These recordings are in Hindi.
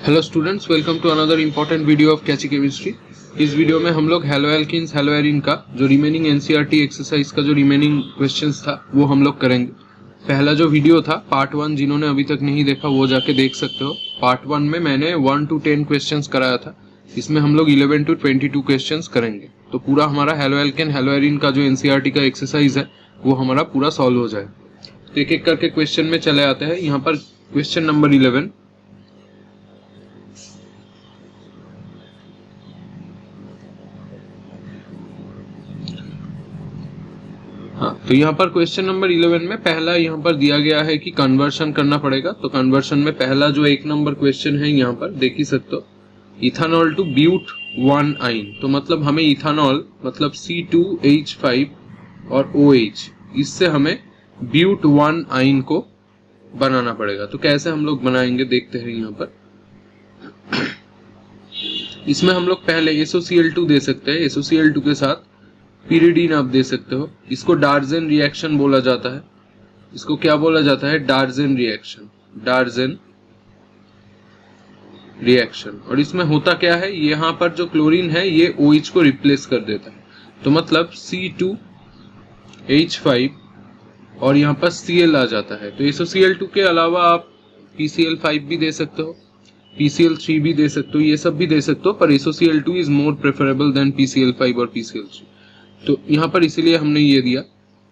Hello students, welcome to another important video of catchy chemistry. इस वीडियो में हम लोग हेलो एल्किन्स हेलो एरिन का जो रिमेनिंग एनसीईआरटी एक्सरसाइज का जो रिमेनिंग क्वेश्चंस था वो हम लोग करेंगे। पहला जो वीडियो था पार्ट 1, जिन्होंने अभी तक नहीं देखा वो जाके देख सकते हो। पार्ट 1 में मैंने 1 to 10 क्वेश्चंस कराया था, इसमें हम लोग 11 to 22 क्वेश्चंस करेंगे। तो पूरा हमारा हेलो एल्किन हेलो एरिन का जो एनसीईआरटी का एक्सरसाइज है वो हमारा पूरा सॉल्व हो जाए। तो एक एक करके क्वेश्चन में चले आते हैं। यहाँ पर क्वेश्चन नंबर 11, हाँ, तो यहाँ पर क्वेश्चन नंबर 11 में पहला यहाँ पर दिया गया है कि कन्वर्शन करना पड़ेगा। तो कन्वर्शन में पहला जो 1 नंबर क्वेश्चन है यहाँ पर देख ही सकते हो, इथानॉल टू ब्यूट 1 आइन। तो मतलब हमें इथानॉल मतलब C2H5 और OH, इससे हमें ब्यूट 1 आइन को बनाना पड़ेगा। तो कैसे हम लोग बनाएंगे देखते हैं। यहाँ पर इसमें हम लोग पहले SOCl2 दे सकते हैं, SOCl2 के साथ पिरिडीन आप दे सकते हो। इसको डार्जेन रिएक्शन बोला जाता है। इसको क्या बोला जाता है? डार्जेन रिएक्शन, डार्जेन रिएक्शन। और इसमें होता क्या है, यहाँ पर जो क्लोरीन है ये OH को रिप्लेस कर देता है। तो मतलब C2H5 और यहाँ पर Cl आ जाता है। तो SOCl2 के अलावा आप PCl5 भी दे सकते हो, PCl3 भी दे सकते हो, ये सब भी दे सकते हो, पर SOCl2 is more preferable then PCl5 और PCl3। तो यहाँ पर इसीलिए हमने ये दिया।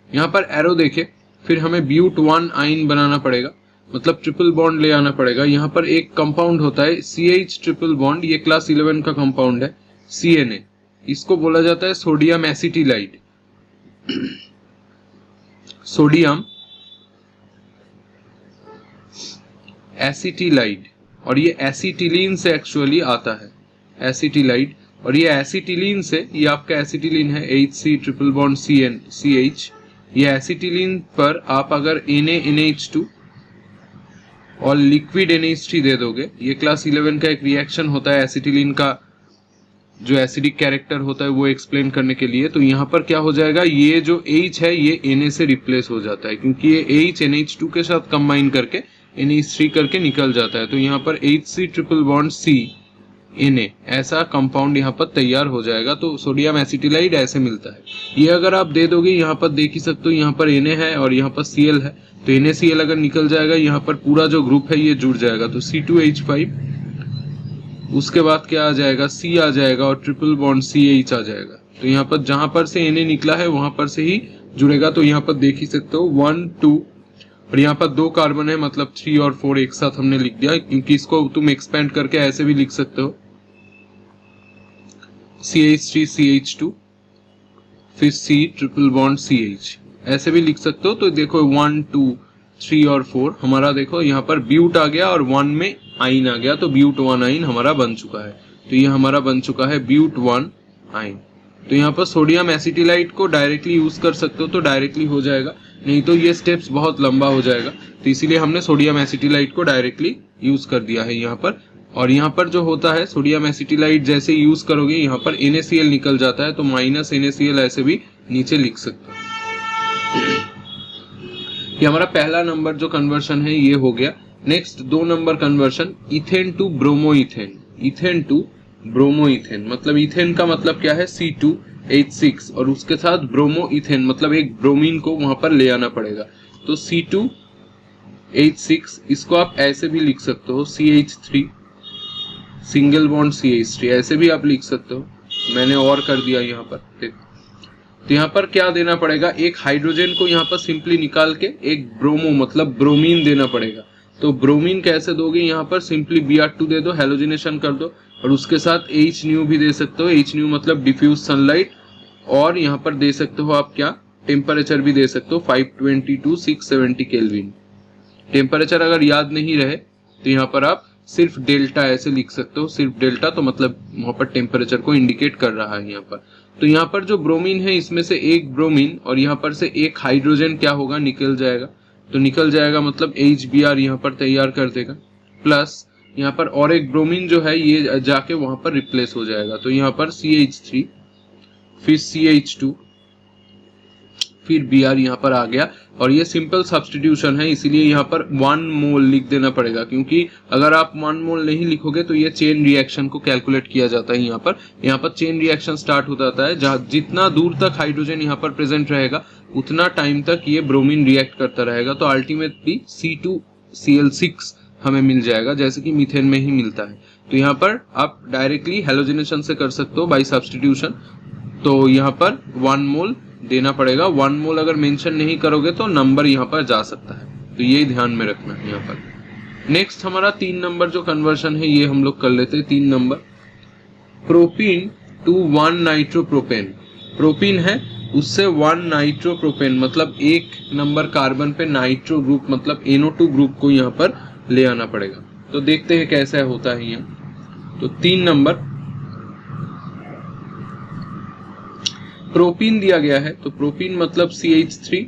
यहाँ पर एरो देखे, फिर हमें ब्यूट 1 आइन बनाना पड़ेगा, मतलब ट्रिपल बॉन्ड ले आना पड़ेगा। यहाँ पर एक कंपाउंड होता है CH ट्रिपल बॉन्ड, ये क्लास 11 का कंपाउंड है CNA। इसको बोला जाता है सोडियम एसिटिलाइड, सोडियम एसिटिलाइड। और ये एसिटिलीन से एक्चुअली आता है, एसिटिलाइड। और ये एसिटिलीन से, ये आपका एसिटिलीन है HC ट्रिपल बॉन्ड CH। ये एसिटिलीन पर आप अगर NaNH2 और लिक्विड NH3 दे दोगे, ये क्लास 11 का एक रिएक्शन होता है एसिटिलीन का जो एसिडिक कैरेक्टर होता है वो एक्सप्लेन करने के लिए। तो यहाँ पर क्या हो जाएगा, ये जो H है ये Na से रिप्लेस हो जाता है, क्योंकि ये H NH2 के साथ कंबाइन करके NH3 करके निकल जाता है। तो यहाँ पर HC triple bond C Na ऐसा कंपाउंड यहाँ पर तैयार हो जाएगा। तो सोडियम एसिटिलाइड ऐसे मिलता है। ये अगर आप दे दोगे, यहाँ पर देख ही सकते हो, यहाँ पर Na है और यहाँ पर Cl है। तो NaCl अगर निकल जाएगा, यहाँ पर पूरा जो ग्रुप है ये जुड़ जाएगा। तो C2H5, उसके बाद क्या आ जाएगा, C आ जाएगा और ट्रिपल बॉन्ड CH आ जाएगा। तो यहाँ पर जहां पर से Na निकला है वहां पर से ही जुड़ेगा। तो यहाँ पर देख ही सकते हो 1 2, और यहाँ पर 2 कार्बन है, मतलब 3 और 4 एक साथ हमने लिख दिया, क्योंकि इसको तुम एक्सपेंड करके ऐसे भी लिख सकते हो, CH3 CH2 फिर C ट्रिपल बॉन्ड CH, ऐसे भी लिख सकते हो। तो देखो 1 2 3 और 4 हमारा देखो यहाँ पर ब्यूट आ गया और 1 में आइन आ गया। तो ब्यूट 1 आइन हमारा बन चुका है। तो ये हमारा बन चुका है ब्यूट 1 आइन। तो यहाँ पर सोडियम एसिटिलाइड को डायरेक्टली यूज कर सकते हो तो डायरेक्टली हो जाएगा, नहीं तो ये स्टेप्स बहुत लंबा हो जाएगा। तो इसीलिए हमने सोडियम एसिटिलाइड को डायरेक्टली यूज कर दिया है यहाँ पर। और यहाँ पर जो होता है सोडियम एसिटिलाइड जैसे यूज करोगे, यहाँ पर NaCl निकल जाता है, तो माइनस NaCl ऐसे भी नीचे लिख सकते हो। ये हमारा पहला नंबर जो कन्वर्शन है ये हो गया। Next 2 number conversion, ethane to bromoethane. Ethane to bromoethane, मतलब इथेन का मतलब क्या है, C2H6 और उसके साथ ब्रोमोइथेन मतलब एक ब्रोमीन को वहां पर ले आना पड़ेगा। तो C2H6, इसको आप ऐसे भी लिख सकते हो CH3 सिंगल बॉन्ड CH3, ऐसे भी आप लिख सकते हो। मैंने और कर दिया यहाँ पर। तो यहाँ पर क्या देना पड़ेगा, एक हाइड्रोजन को यहाँ पर सिंपली निकाल के एक ब्रोमो मतलब ब्रोमीन देना पड़ेगा। तो ब्रोमीन कैसे दोगे, यहाँ पर सिंपली Br2 दे दो, हेलोजिनेशन कर दो, और उसके साथ Hν भी दे सकते हो। Hν मतलब डिफ्यूज सनलाइट। और यहाँ पर दे सकते हो आप क्या, टेम्परेचर भी दे सकते हो 520 to 670 केल्विन। टेम्परेचर अगर याद नहीं रहे तो यहाँ पर आप सिर्फ डेल्टा ऐसे लिख सकते हो, सिर्फ डेल्टा, तो मतलब वहां पर टेम्परेचर को इंडिकेट कर रहा है यहाँ पर। तो यहाँ पर जो ब्रोमीन है इसमें से एक ब्रोमीन और यहाँ पर से एक हाइड्रोजन क्या होगा, निकल जाएगा। तो निकल जाएगा मतलब HBr यहाँ पर तैयार कर देगा, प्लस यहाँ पर और एक ब्रोमीन जो है ये जाके वहां पर रिप्लेस हो जाएगा। तो यहाँ पर CH3 फिर CH2 फिर Br यहाँ पर आ गया, और ये सिंपल सब्स्टिट्यूशन है, इसीलिए यहाँ पर 1 मोल लिख देना पड़ेगा, क्योंकि अगर आप 1 मोल नहीं लिखोगे तो ये चेन रिएक्शन को कैलकुलेट किया जाता है। यहाँ पर चेन रिएक्शन स्टार्ट हो जाता है, जहाँ जितना दूर तक हाइड्रोजन यहाँ पर प्रेजेंट रहेगा उतना टाइम तक ये ब्रोमीन रिएक्ट करता रहेगा, तो अल्टीमेटली C2Cl6 हमें मिल जाएगा, जैसे कि मीथेन में ही मिलता है। तो यहाँ पर आप डायरेक्टली हेलोजिनेशन से कर सकते हो बाय सब्स्टिट्यूशन। तो यहाँ पर 1 मोल देना पड़ेगा, 1 मोल अगर मेंशन नहीं करोगे तो नंबर यहाँ पर जा सकता है, तो ये ध्यान में रखना है यहाँ पर। नेक्स्ट हमारा 3 नंबर जो कन्वर्शन है ये हम लोग कर लेते हैं। 3 number, propene to 1 nitropropane. Propene है, उससे 1 नाइट्रोप्रोपेन मतलब 1 नंबर कार्बन पे नाइट्रो ग्रुप मतलब NO2 ग्रुप को यहाँ पर ले आना पड़ेगा। तो देखते हैं कैसा होता है यहाँ। तो 3 नंबर, प्रोपीन दिया गया है, तो प्रोपीन मतलब CH3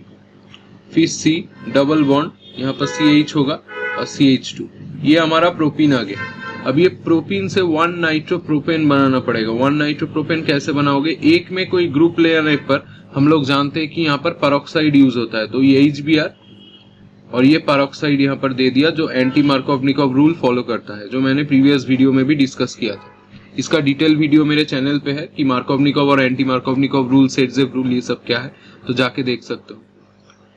फिर C डबल बॉन्ड, यहाँ पर CH होगा और CH2, ये हमारा प्रोपीन आ गया। अब ये प्रोपीन से 1 नाइट्रोप्रोपेन बनाना पड़ेगा। 1 नाइट्रोप्रोपेन कैसे बनाओगे? एक में कोई ग्रुप ले आने पर हम लोग जानते हैं कि यहाँ पर पेरोक्साइड यूज होता है, तो ये HBr और ये पेरोक्साइड यहाँ पर दे दिया, जो एंटी मार्कोवनिकोव रूल फॉलो करता है, जो मैंने प्रीवियस वीडियो में भी डिस्कस किया था। इसका डिटेल वीडियो मेरे चैनल पे है कि मार्कोवनिकोव और एंटी मार्कोवनिकोव रूल, सेटजेव रूल, ये सब क्या है, तो जाके देख सकते हो।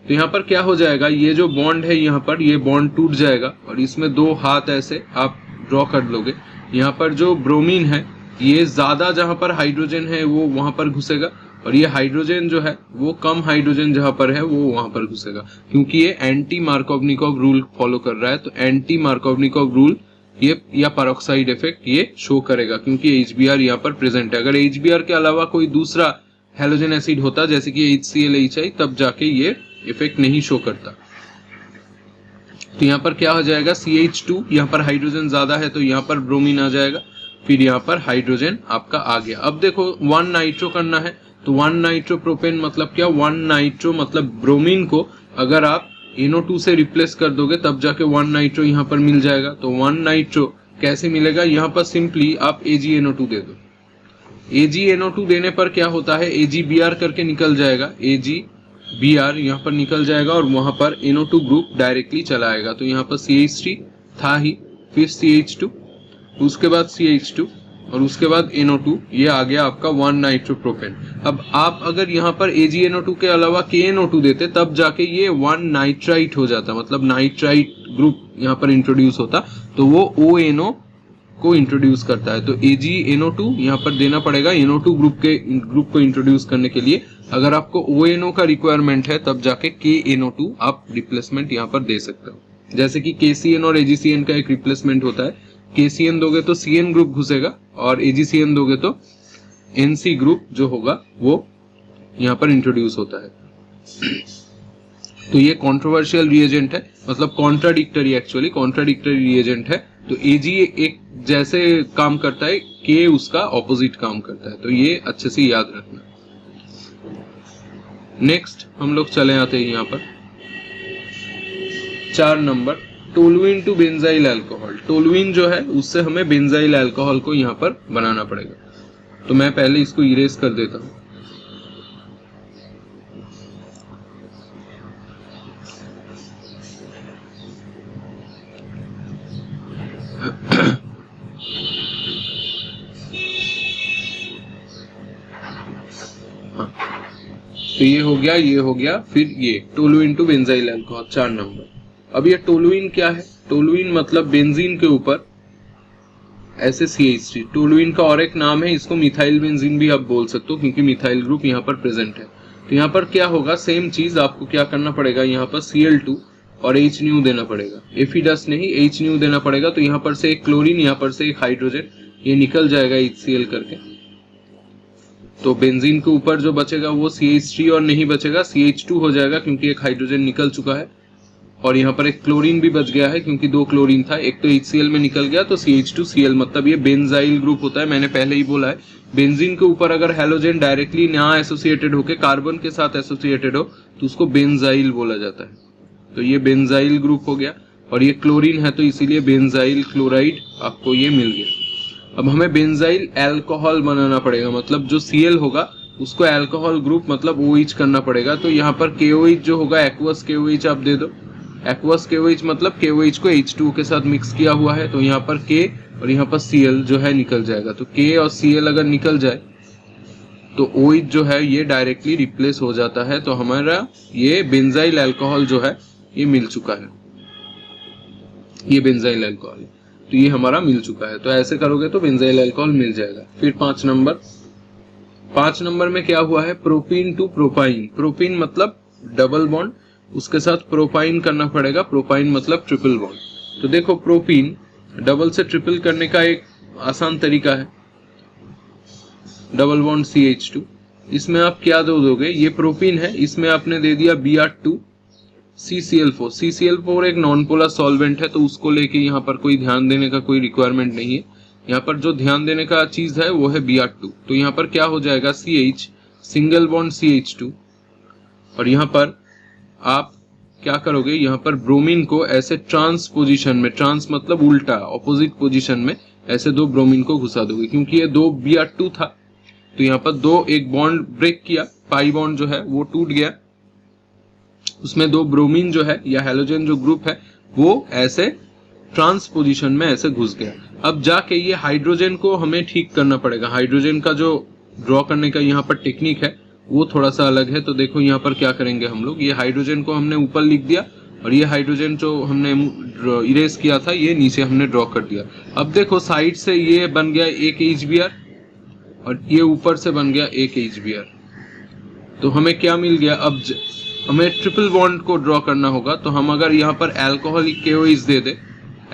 तो यहाँ पर क्या हो जाएगा, ये जो बॉन्ड है यहाँ पर, ये बॉन्ड टूट जाएगा और इसमें 2 हाथ ऐसे आप ड्रॉ कर लोगे। यहाँ पर जो ब्रोमीन है ये ज्यादा जहां पर हाइड्रोजन है वो वहां पर घुसेगा, और ये हाइड्रोजन जो है वो कम हाइड्रोजन जहां पर है वो वहां पर घुसेगा, क्योंकि ये एंटी मार्कोवनिकोव रूल फॉलो कर रहा है। तो एंटी मार्कोवनिकोव रूल ये या पेरोक्साइड इफेक्ट ये शो करेगा, क्योंकि HBr यहाँ पर प्रेजेंट है। अगर HBr के अलावा कोई दूसरा हेलोजन एसिड होता जैसे कि HCl, HI, तब जाके ये इफेक्ट नहीं शो करता। तो यहाँ पर क्या हो जाएगा, CH2, यहाँ पर हाइड्रोजन ज्यादा है तो यहाँ पर ब्रोमीन आ जाएगा, फिर यहाँ पर हाइड्रोजन आपका आ गया। अब देखो 1 नाइट्रो करना है, तो 1 नाइट्रोप्रोपेन मतलब क्या, 1 नाइट्रो मतलब ब्रोमीन को अगर आप NO2 से रिप्लेस कर दोगे तब जाके 1 नाइट्रो यहाँ पर मिल जाएगा। तो 1 नाइट्रो कैसे मिलेगा, यहाँ पर सिंपली आप AgNO2 दे दो। AgNO2 देने पर क्या होता है, AgBr करके निकल जाएगा, AgBr यहाँ पर निकल जाएगा और वहां पर NO2 ग्रुप डायरेक्टली चला आएगा। तो यहाँ पर CH3 था ही, फिर CH2, उसके बाद CH2 और उसके बाद NO2, ये आ गया आपका 1 नाइट्रोप्रोपेन। अब आप अगर यहाँ पर AgNO2 के अलावा KNO2 देते तब जाके ये 1 नाइट्राइट हो जाता, मतलब नाइट्राइट ग्रुप यहाँ पर इंट्रोड्यूस होता, तो वो ONO को इंट्रोड्यूस करता है। तो AgNO2 यहाँ पर देना पड़ेगा NO2 ग्रुप को इंट्रोड्यूस करने के लिए। अगर आपको ONO का रिक्वायरमेंट है तब जाके KNO2 आप रिप्लेसमेंट यहाँ पर दे सकते हो, जैसे कि KCN और AgCN का एक रिप्लेसमेंट होता है। KCN दोगे तो CN ग्रुप घुसेगा और AgCN दोगे तो NC ग्रुप जो होगा वो यहाँ पर इंट्रोड्यूस होता है। तो ये कंट्रोवर्शियल रिएजेंट है, मतलब कॉन्ट्राडिक्टरी, एक्चुअली कॉन्ट्राडिक्टरी रिएजेंट है। तो Ag एक जैसे काम करता है, K उसका ऑपोजिट काम करता है, तो ये अच्छे से याद रखना। नेक्स्ट हम लोग चले आते हैं यहाँ पर 4 number, toluene to benzyl alcohol. Toluene जो है उससे हमें बेंजाइल अल्कोहल को यहाँ पर बनाना पड़ेगा। तो मैं पहले इसको इरेज कर देता हूँ। तो ये हो गया, फिर ये toluene to benzyl alcohol 4 number. अब ये टोलुइन क्या है, टोलुइन मतलब बेंजीन के ऊपर ऐसे CH3। टोलुइन का और एक नाम है, इसको मिथाइल बेंजीन भी आप बोल सकते हो, क्योंकि मिथाइल ग्रुप यहाँ पर प्रेजेंट है। तो यहाँ पर क्या होगा, सेम चीज आपको क्या करना पड़ेगा, यहाँ पर Cl2 और H देना पड़ेगा, Fe- नहीं H देना पड़ेगा। तो यहाँ पर से एक क्लोरीन, यहाँ पर से एक हाइड्रोजन, ये निकल जाएगा HCl करके। तो बेंजीन के ऊपर जो बचेगा वो CH3 और नहीं बचेगा, CH2 हो जाएगा, क्योंकि एक हाइड्रोजन निकल चुका है। और यहाँ पर एक क्लोरीन भी बच गया है, क्योंकि 2 क्लोरीन था, एक तो HCl में निकल गया, तो CH2Cl, मतलब ये बेंजाइल ग्रुप होता है। मैंने पहले ही बोला है, बेंजीन के ऊपर अगर हैलोजन डायरेक्टली ना एसोसिएटेड होके कार्बन के साथ एसोसिएटेड हो तो उसको बेंजाइल बोला जाता है। तो ये बेंजाइल ग्रुप हो गया, और ये क्लोरीन है तो इसीलिए बेंजाइल क्लोराइड आपको ये मिल गया। अब हमें बेंजाइल अल्कोहल बनाना पड़ेगा, मतलब जो Cl होगा उसको अल्कोहल ग्रुप मतलब OH करना पड़ेगा। तो यहाँ पर KOH जो होगा एक्वस KOH आप दे दो। एक्वस KOH मतलब KOH को H2O के साथ मिक्स किया हुआ है, तो यहाँ पर K और यहाँ पर Cl जो है निकल जाएगा। तो K और Cl अगर निकल जाए तो OH जो है ये डायरेक्टली रिप्लेस हो जाता है। तो हमारा ये बेंजाइल अल्कोहल जो है ये मिल चुका है, ये बेंजाइल अल्कोहल है, तो ये हमारा मिल चुका है। तो ऐसे करोगे तो बेंजाइल अल्कोहल मिल जाएगा। फिर 5 नंबर में क्या हुआ है, प्रोपीन टू प्रोपाइन। प्रोपीन मतलब डबल बॉन्ड, उसके साथ प्रोपाइन करना पड़ेगा। प्रोपाइन मतलब ट्रिपल बॉन्ड। तो देखो प्रोपीन डबल से ट्रिपल करने का एक आसान तरीका है, डबल बॉन्ड CH2। इसमें आप क्या दोगे, ये प्रोपीन है, इसमें आपने दे दिया Br2 CCl4। CCl4 एक नॉन पोलर सॉल्वेंट है, तो उसको लेके यहाँ पर कोई ध्यान देने का कोई रिक्वायरमेंट नहीं है। यहाँ पर जो ध्यान देने का चीज है वो है Br2। तो यहाँ पर क्या हो जाएगा, CH सिंगल बॉन्ड CH2, और यहाँ पर आप क्या करोगे, यहाँ पर ब्रोमीन को ऐसे ट्रांस पोजीशन में, ट्रांस मतलब उल्टा ऑपोजिट पोजीशन में, ऐसे दो ब्रोमीन को घुसा दोगे। क्योंकि ये 2 Br2 था तो यहाँ पर एक बॉन्ड ब्रेक किया, पाई बॉन्ड जो है वो टूट गया, उसमें 2 ब्रोमीन जो है या हैलोजन जो ग्रुप है वो ऐसे ट्रांस पोजीशन में ऐसे घुस गया। अब जाके ये हाइड्रोजन को हमें ठीक करना पड़ेगा। हाइड्रोजन का जो ड्रॉ करने का यहाँ पर टेक्निक है वो थोड़ा सा अलग है। तो देखो यहाँ पर क्या करेंगे हम लोग, ये हाइड्रोजन को हमने ऊपर लिख दिया और ये हाइड्रोजन जो हमने इरेज किया था ये नीचे हमने ड्रॉ कर दिया। अब देखो साइड से ये बन गया एक HBr और ये ऊपर से बन गया एक HBr। तो हमें क्या मिल गया, अब हमें ट्रिपल बॉन्ड को ड्रॉ करना होगा। तो हम अगर यहाँ पर अल्कोहलिक KOH दे दे,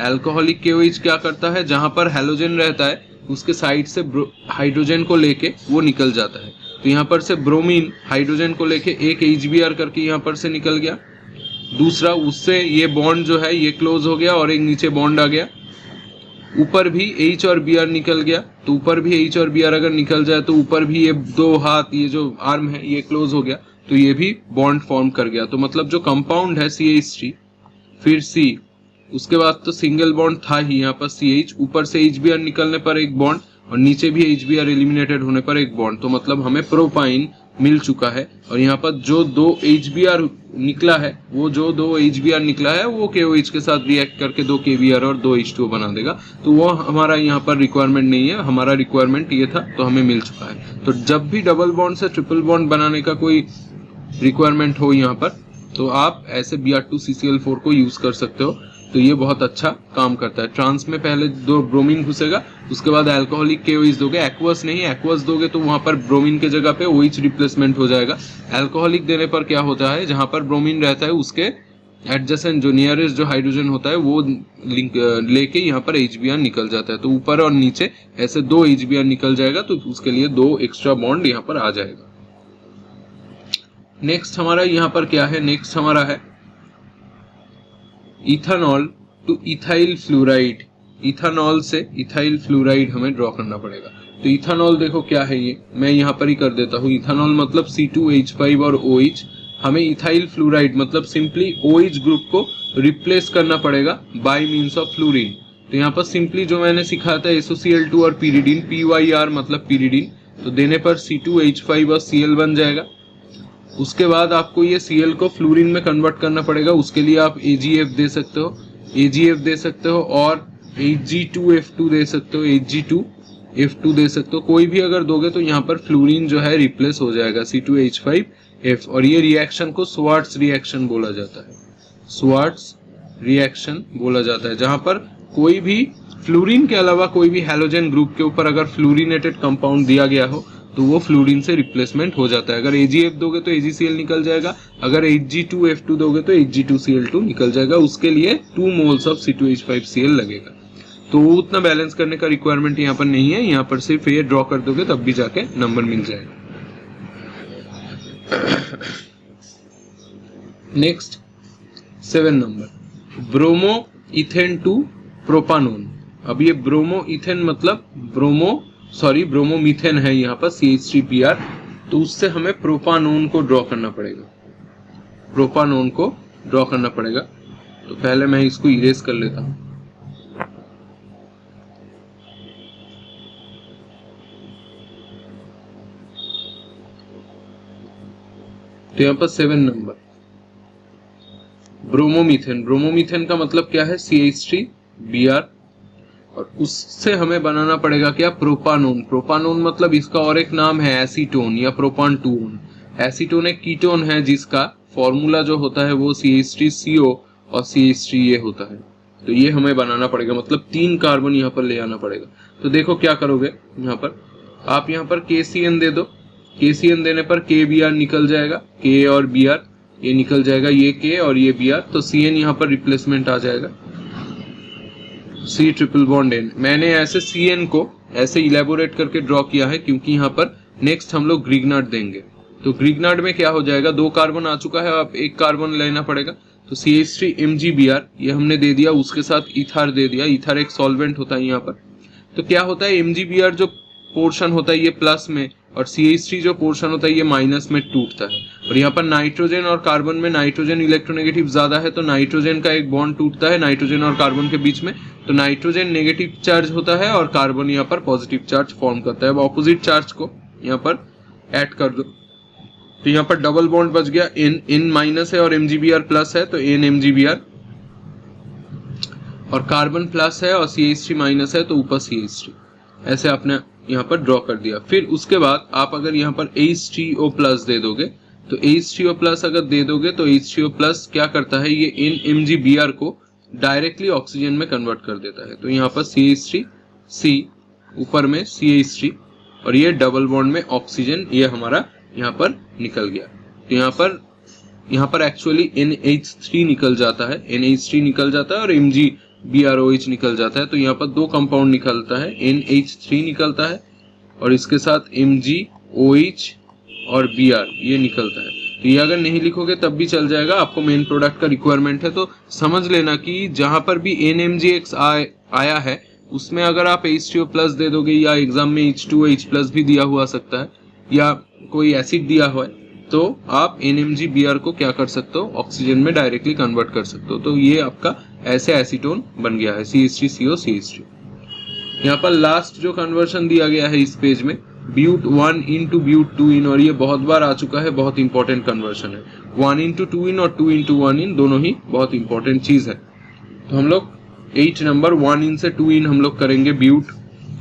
अल्कोहलिक KOH क्या करता है, जहां पर हैलोजन रहता है उसके साइड से हाइड्रोजन को लेके वो निकल जाता है। तो यहाँ पर से ब्रोमीन हाइड्रोजन को लेके एक HBr करके यहाँ पर से निकल गया, दूसरा उससे ये बॉन्ड जो है ये क्लोज हो गया और एक नीचे बॉन्ड आ गया, ऊपर भी H और Br निकल गया। तो ऊपर भी H और Br अगर निकल जाए तो ऊपर भी ये 2 हाथ, ये जो आर्म है ये क्लोज हो गया, तो ये भी बॉन्ड फॉर्म कर गया। तो मतलब जो कंपाउंड है CH3 फिर C, उसके बाद तो सिंगल बॉन्ड था ही यहाँ पर CH, ऊपर से HBr निकलने पर एक बॉन्ड और नीचे भी HBr एलिमिनेटेड होने पर एक बॉन्ड। तो मतलब हमें प्रोपाइन मिल चुका है। और यहाँ पर जो 2 HBr निकला है वो जो 2 HBr निकला है वो KOH के साथ रिएक्ट करके 2 KBr और 2 H2O बना देगा। तो वो हमारा यहाँ पर रिक्वायरमेंट नहीं है, हमारा रिक्वायरमेंट ये था, तो हमें मिल चुका है। तो जब भी डबल बॉन्ड से ट्रिपल बॉन्ड बनाने का कोई रिक्वायरमेंट हो यहाँ पर, तो आप ऐसे Br2 CCl4 को यूज कर सकते हो। तो ये बहुत अच्छा काम करता है। ट्रांस में पहले 2 ब्रोमीन घुसेगा, उसके बाद अल्कोहलिक KOH दोगे, एक्वस नहीं, एक्वस दोगे तो वहां पर ब्रोमीन के जगह पे OH रिप्लेसमेंट हो जाएगा। अल्कोहलिक देने पर क्या होता है, जहां पर ब्रोमीन रहता है उसके एडजेसेंट जो नियरेस्ट जो हाइड्रोजन होता है वो लिंक लेके यहाँ पर HBr निकल जाता है। तो ऊपर और नीचे ऐसे 2 HBr निकल जाएगा, तो उसके लिए 2 एक्स्ट्रा बॉन्ड यहाँ पर आ जाएगा। नेक्स्ट हमारा यहाँ पर क्या है, नेक्स्ट हमारा है ethanol two ethyl fluoride. Ethanol से इथाइल फ्लोराइड हमें ड्रॉ करना पड़ेगा। तो इथेनॉल देखो क्या है, ये मैं यहाँ पर ही कर देता हूँ। इथेनॉल मतलब C2H5 और OH। हमें इथाइल फ्लोराइड मतलब सिंपली OH ग्रुप को रिप्लेस करना पड़ेगा बाय मींस ऑफ फ्लोरीन। तो यहाँ पर सिंपली जो मैंने सिखाया था SOCl2 और pyridine, PYR मतलब pyridine, तो देने पर C2H5 और Cl बन जाएगा। उसके बाद आपको ये Cl को फ्लोरीन में कन्वर्ट करना पड़ेगा। उसके लिए आप AgF दे सकते हो, AgF दे सकते हो और Hg2F2 दे सकते हो, Hg2F2 दे सकते हो। कोई भी अगर दोगे तो यहाँ पर फ्लोरीन जो है रिप्लेस हो जाएगा C2H5F। और ये रिएक्शन को स्वार्ट्स रिएक्शन बोला जाता है, स्वार्ट्स रिएक्शन बोला जाता है, जहां पर कोई भी फ्लोरीन के अलावा कोई भी हैलोजन ग्रुप के ऊपर अगर फ्लोरीनेटेड कंपाउंड दिया गया हो तो वो फ्लोरीन से रिप्लेसमेंट हो जाता है। अगर AgF दोगे तो AgCl निकल जाएगा, अगर Hg2F2 दोगे तो Hg2Cl2 निकल जाएगा। उसके लिए 2 मोल्स ऑफ C2H5Cl लगेगा। तो उतना बैलेंस करने का रिक्वायरमेंट यहाँ पर नहीं है, यहाँ पर सिर्फ ये ड्रॉ कर दोगे तब भी जाके नंबर मिल जाएगा। Next 7 number, bromoethane to propanone. अब ये ब्रोमो इथेन मतलब ब्रोमोमीथेन है यहाँ पर CH3Br, तो उससे हमें प्रोपानोन को ड्रॉ करना पड़ेगा, प्रोपानोन को ड्रॉ करना पड़ेगा। तो पहले मैं इसको इरेज कर लेता हूँ। तो यहाँ पर 7 नंबर ब्रोमोमीथेन। ब्रोमोमीथेन का मतलब क्या है, CH3Br, और उससे हमें बनाना पड़ेगा क्या, प्रोपानोन। प्रोपानोन मतलब इसका और एक नाम है एसीटोन या प्रोपानटोन। एसीटोन एक कीटोन है जिसका फॉर्मूला जो होता है वो CH3CO और CH3 ये होता है। तो ये हमें बनाना पड़ेगा, मतलब 3 कार्बन यहाँ पर ले आना पड़ेगा। तो देखो क्या करोगे, यहाँ पर आप यहाँ पर KCN दे दो। KCN देने पर KBr निकल जाएगा, K और Br ये निकल जाएगा, ये K और ये Br, तो CN यहाँ पर रिप्लेसमेंट आ जाएगा, C ट्रिपल बॉन्ड N। मैंने ऐसे CN को ऐसे इलेबोरेट करके ड्रॉ किया है क्योंकि यहाँ पर नेक्स्ट हम लोग ग्रिग्नार्ड देंगे। तो ग्रिग्नार्ड में क्या हो जाएगा, 2 कार्बन आ चुका है, अब 1 कार्बन लेना पड़ेगा। तो CH3MgBr ये हमने दे दिया, उसके साथ ईथर दे दिया। ईथर एक सॉल्वेंट होता है यहाँ पर। तो क्या होता है, MgBr जो पोर्शन होता है ये प्लस में, और CH3 जो पोर्शन होता है ये माइनस में टूटता है। और यहाँ पर नाइट्रोजन और कार्बन में नाइट्रोजन इलेक्ट्रोनेगेटिव ज्यादा है, तो नाइट्रोजन का एक बॉन्ड टूटता है नाइट्रोजन और कार्बन के बीच में। तो नाइट्रोजन नेगेटिव चार्ज होता है और कार्बन यहाँ पर पॉजिटिव चार्ज फॉर्म करता है। अब ऑपोजिट चार्ज को यहाँ पर ऐड कर दो, तो यहाँ पर डबल बॉन्ड बच गया। N माइनस है और MgBr प्लस है, तो NMgBr, और कार्बन प्लस है और CH3 माइनस है, तो ऊपर CH3। ऐसे आपने यहाँ पर ड्रॉ कर दिया। फिर उसके बाद आप अगर यहाँ पर H3O प्लस दे दोगे, तो H3O प्लस अगर दे दोगे तो H3O प्लस क्या करता है, ये NMgBr को डायरेक्टली ऑक्सीजन में कन्वर्ट कर देता है। तो यहाँ पर CH3C, ऊपर में CH3, और ये डबल बॉन्ड में ऑक्सीजन ये हमारा यहाँ पर निकल गया। तो यहाँ पर एक्चुअली NH3 निकल जाता है, NH3 निकल जाता है और MgBrOH निकल जाता है। तो यहाँ पर 2 कंपाउंड निकलता है, NH3 निकलता है और इसके साथ MgOH और Br ये निकलता है। तो ये अगर नहीं लिखोगे तब भी चल जाएगा, आपको मेन प्रोडक्ट का रिक्वायरमेंट है। तो समझ लेना कि जहां पर भी NMgX आया है उसमें अगर आप H3O प्लस दे दोगे, या एग्जाम में H2OH प्लस भी दिया हुआ सकता है, या कोई एसिड दिया हुआ है, तो आप NMgBr को क्या कर सकते हो, ऑक्सीजन में डायरेक्टली कन्वर्ट कर सकते हो। तो ये आपका ऐसे एसीटोन बन गया है, CH3CO CH3। यहाँ पर लास्ट जो कन्वर्शन दिया गया है इस पेज में, ब्यूट 1 into ब्यूट 2 in, और ये बहुत बार आ चुका है, बहुत इंपॉर्टेंट कन्वर्शन है। 1 into 2 in और 2 into 1 in दोनों ही बहुत इंपॉर्टेंट चीज है। तो हम लोग 8 नंबर 1 in से 2 in हम लोग करेंगे ब्यूट।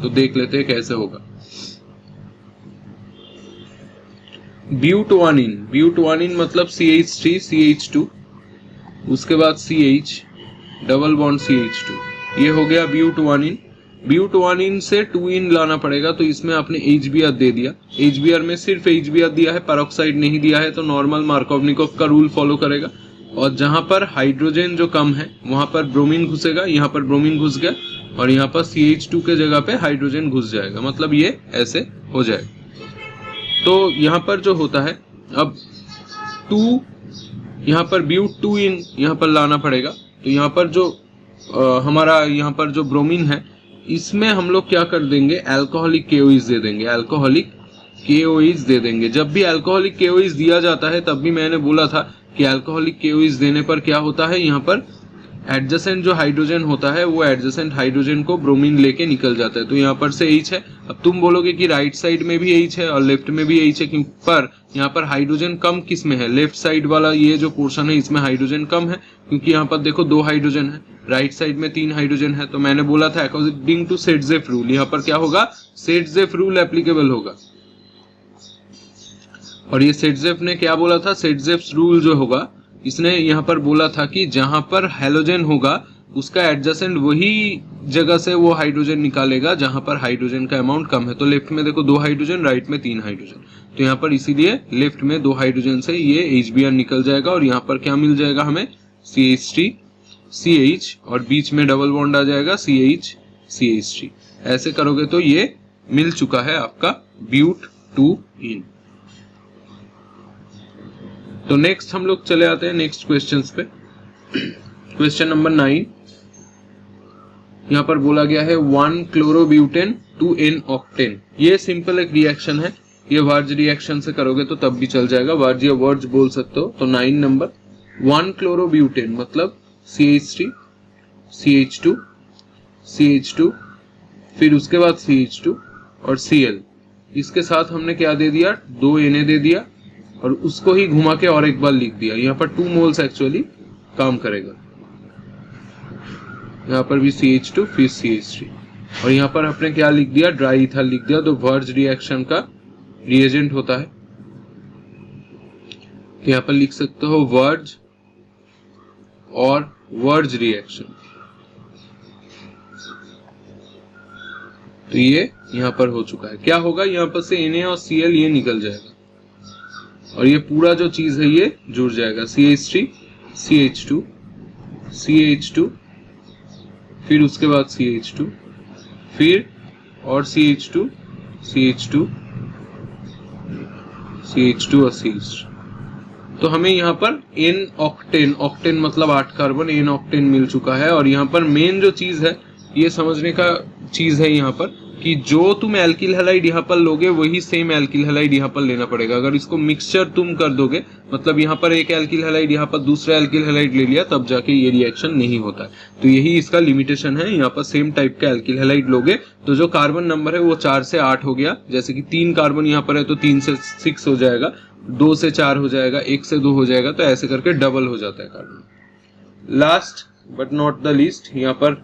तो देख लेते हैं कैसे होगा। ब्यूट 1 in, ब्यूट 1 in मतलब CH3 CH2, उसके बाद CH डबल बॉन्ड CH2, ये हो गया ब्यूट 1 in। ब्यूट 1 in से 2 in लाना पड़ेगा, तो इसमें आपने HBr दे दिया। HBr में सिर्फ HBr दिया है, पेरोक्साइड नहीं दिया है, तो नॉर्मल मार्कोवनिकोव का रूल फॉलो करेगा। और जहां पर हाइड्रोजन जो कम है वहां पर ब्रोमीन घुसेगा, यहाँ पर ब्रोमीन घुस गया और यहाँ पर CH2 के जगह पे हाइड्रोजन घुस जाएगा, मतलब ये ऐसे हो जाएगा। तो यहाँ पर जो होता है, अब 2 यहाँ पर ब्यूट 2 in यहाँ पर लाना पड़ेगा। तो यहाँ पर जो हमारा यहाँ पर जो ब्रोमीन है, इसमें हम लोग क्या कर देंगे, अल्कोहलिक KOH दे देंगे, अल्कोहलिक KOH दे देंगे। जब भी अल्कोहलिक KOH दिया जाता है तब भी मैंने बोला था कि अल्कोहलिक KOH देने पर क्या होता है, यहाँ पर एडजेसेंट जो हाइड्रोजन होता है वो एडजेसेंट हाइड्रोजन को ब्रोमीन लेके निकल जाता है। तो यहाँ पर से H है। अब तुम बोलोगे कि राइट साइड में भी H है और लेफ्ट में भी H है, पर यहाँ पर हाइड्रोजन कम किस में है, लेफ्ट साइड वाला ये जो पोर्शन है इसमें हाइड्रोजन कम है, क्योंकि यहाँ पर देखो 2 हाइड्रोजन है, राइट साइड में 3 हाइड्रोजन है। तो मैंने बोला था अकॉर्डिंग टू सेटजेफ रूल, यहाँ पर क्या होगा, सेटजेफ रूल एप्लीकेबल होगा। और ये सेटजेफ ने क्या बोला था, सेटजेफ रूल जो होगा इसने यहाँ पर बोला था कि जहां पर हैलोजन होगा उसका एडजेसेंट वही जगह से वो हाइड्रोजन निकालेगा जहां पर हाइड्रोजन का अमाउंट कम है। तो लेफ्ट में देखो 2 हाइड्रोजन, राइट में 3 हाइड्रोजन, तो यहाँ पर इसीलिए लेफ्ट में 2 हाइड्रोजन से ये HBr निकल जाएगा और यहाँ पर क्या मिल जाएगा हमें, CH3 CH, और बीच में डबल बॉन्ड आ जाएगा CH CH3। ऐसे करोगे तो ये मिल चुका है आपका ब्यूट 2 in। तो नेक्स्ट हम लोग चले आते हैं नेक्स्ट क्वेश्चंस पे। क्वेश्चन नंबर 9, यहाँ पर बोला गया है 1 क्लोरोब्यूटेन टू N ऑक्टेन। ये सिंपल एक रिएक्शन है, ये वार्ज रिएक्शन से करोगे तो तब भी चल जाएगा, वार्ज या वर्ज बोल सकते हो। तो 9 नंबर 1 क्लोरोब्यूटेन मतलब CH3 CH2 CH2, फिर उसके बाद CH2 और Cl, इसके साथ हमने क्या दे दिया, 2 Na दे दिया, और उसको ही घुमा के और एक बार लिख दिया। यहाँ पर 2 मोल्स एक्चुअली काम करेगा। यहाँ पर भी CH2 फिर CH3 और यहाँ पर आपने क्या लिख दिया, ड्राई ईथर लिख दिया। तो वर्ज रिएक्शन का रिएजेंट होता है, यहाँ पर लिख सकते हो वर्ज और वर्ज रिएक्शन। तो ये यहाँ पर हो चुका है। क्या होगा, यहाँ पर से Na और Cl ये निकल जाएगा और ये पूरा जो चीज है ये जुड़ जाएगा। CH3 CH2 CH2 फिर उसके बाद CH2 फिर और CH2 CH2 CH2 और CH2। तो हमें यहाँ पर N ऑक्टेन, ऑक्टेन मतलब 8 कार्बन, N ऑक्टेन मिल चुका है। और यहाँ पर मेन जो चीज है ये समझने का चीज है यहाँ पर कि जो तुम एल्किल हैलाइड यहाँ पर लोगे वही सेम एल्किल हैलाइड यहाँ पर लेना पड़ेगा। अगर इसको मिक्सचर तुम कर दोगे, मतलब यहाँ पर एक एल्किल हैलाइड यहाँ पर दूसरा एल्किल हैलाइड ले लिया, तब जाके ये रिएक्शन नहीं होता है। तो यही इसका लिमिटेशन है। यहाँ पर सेम टाइप का एल्किल हैलाइड लोगे तो जो कार्बन नंबर है वो 4 से 8 हो गया। जैसे कि 3 कार्बन यहाँ पर है तो 3 से 6 हो जाएगा, 2 से 4 हो जाएगा, 1 से 2 हो जाएगा। तो ऐसे करके डबल हो जाता है carbon. Last but not the least, यहाँ पर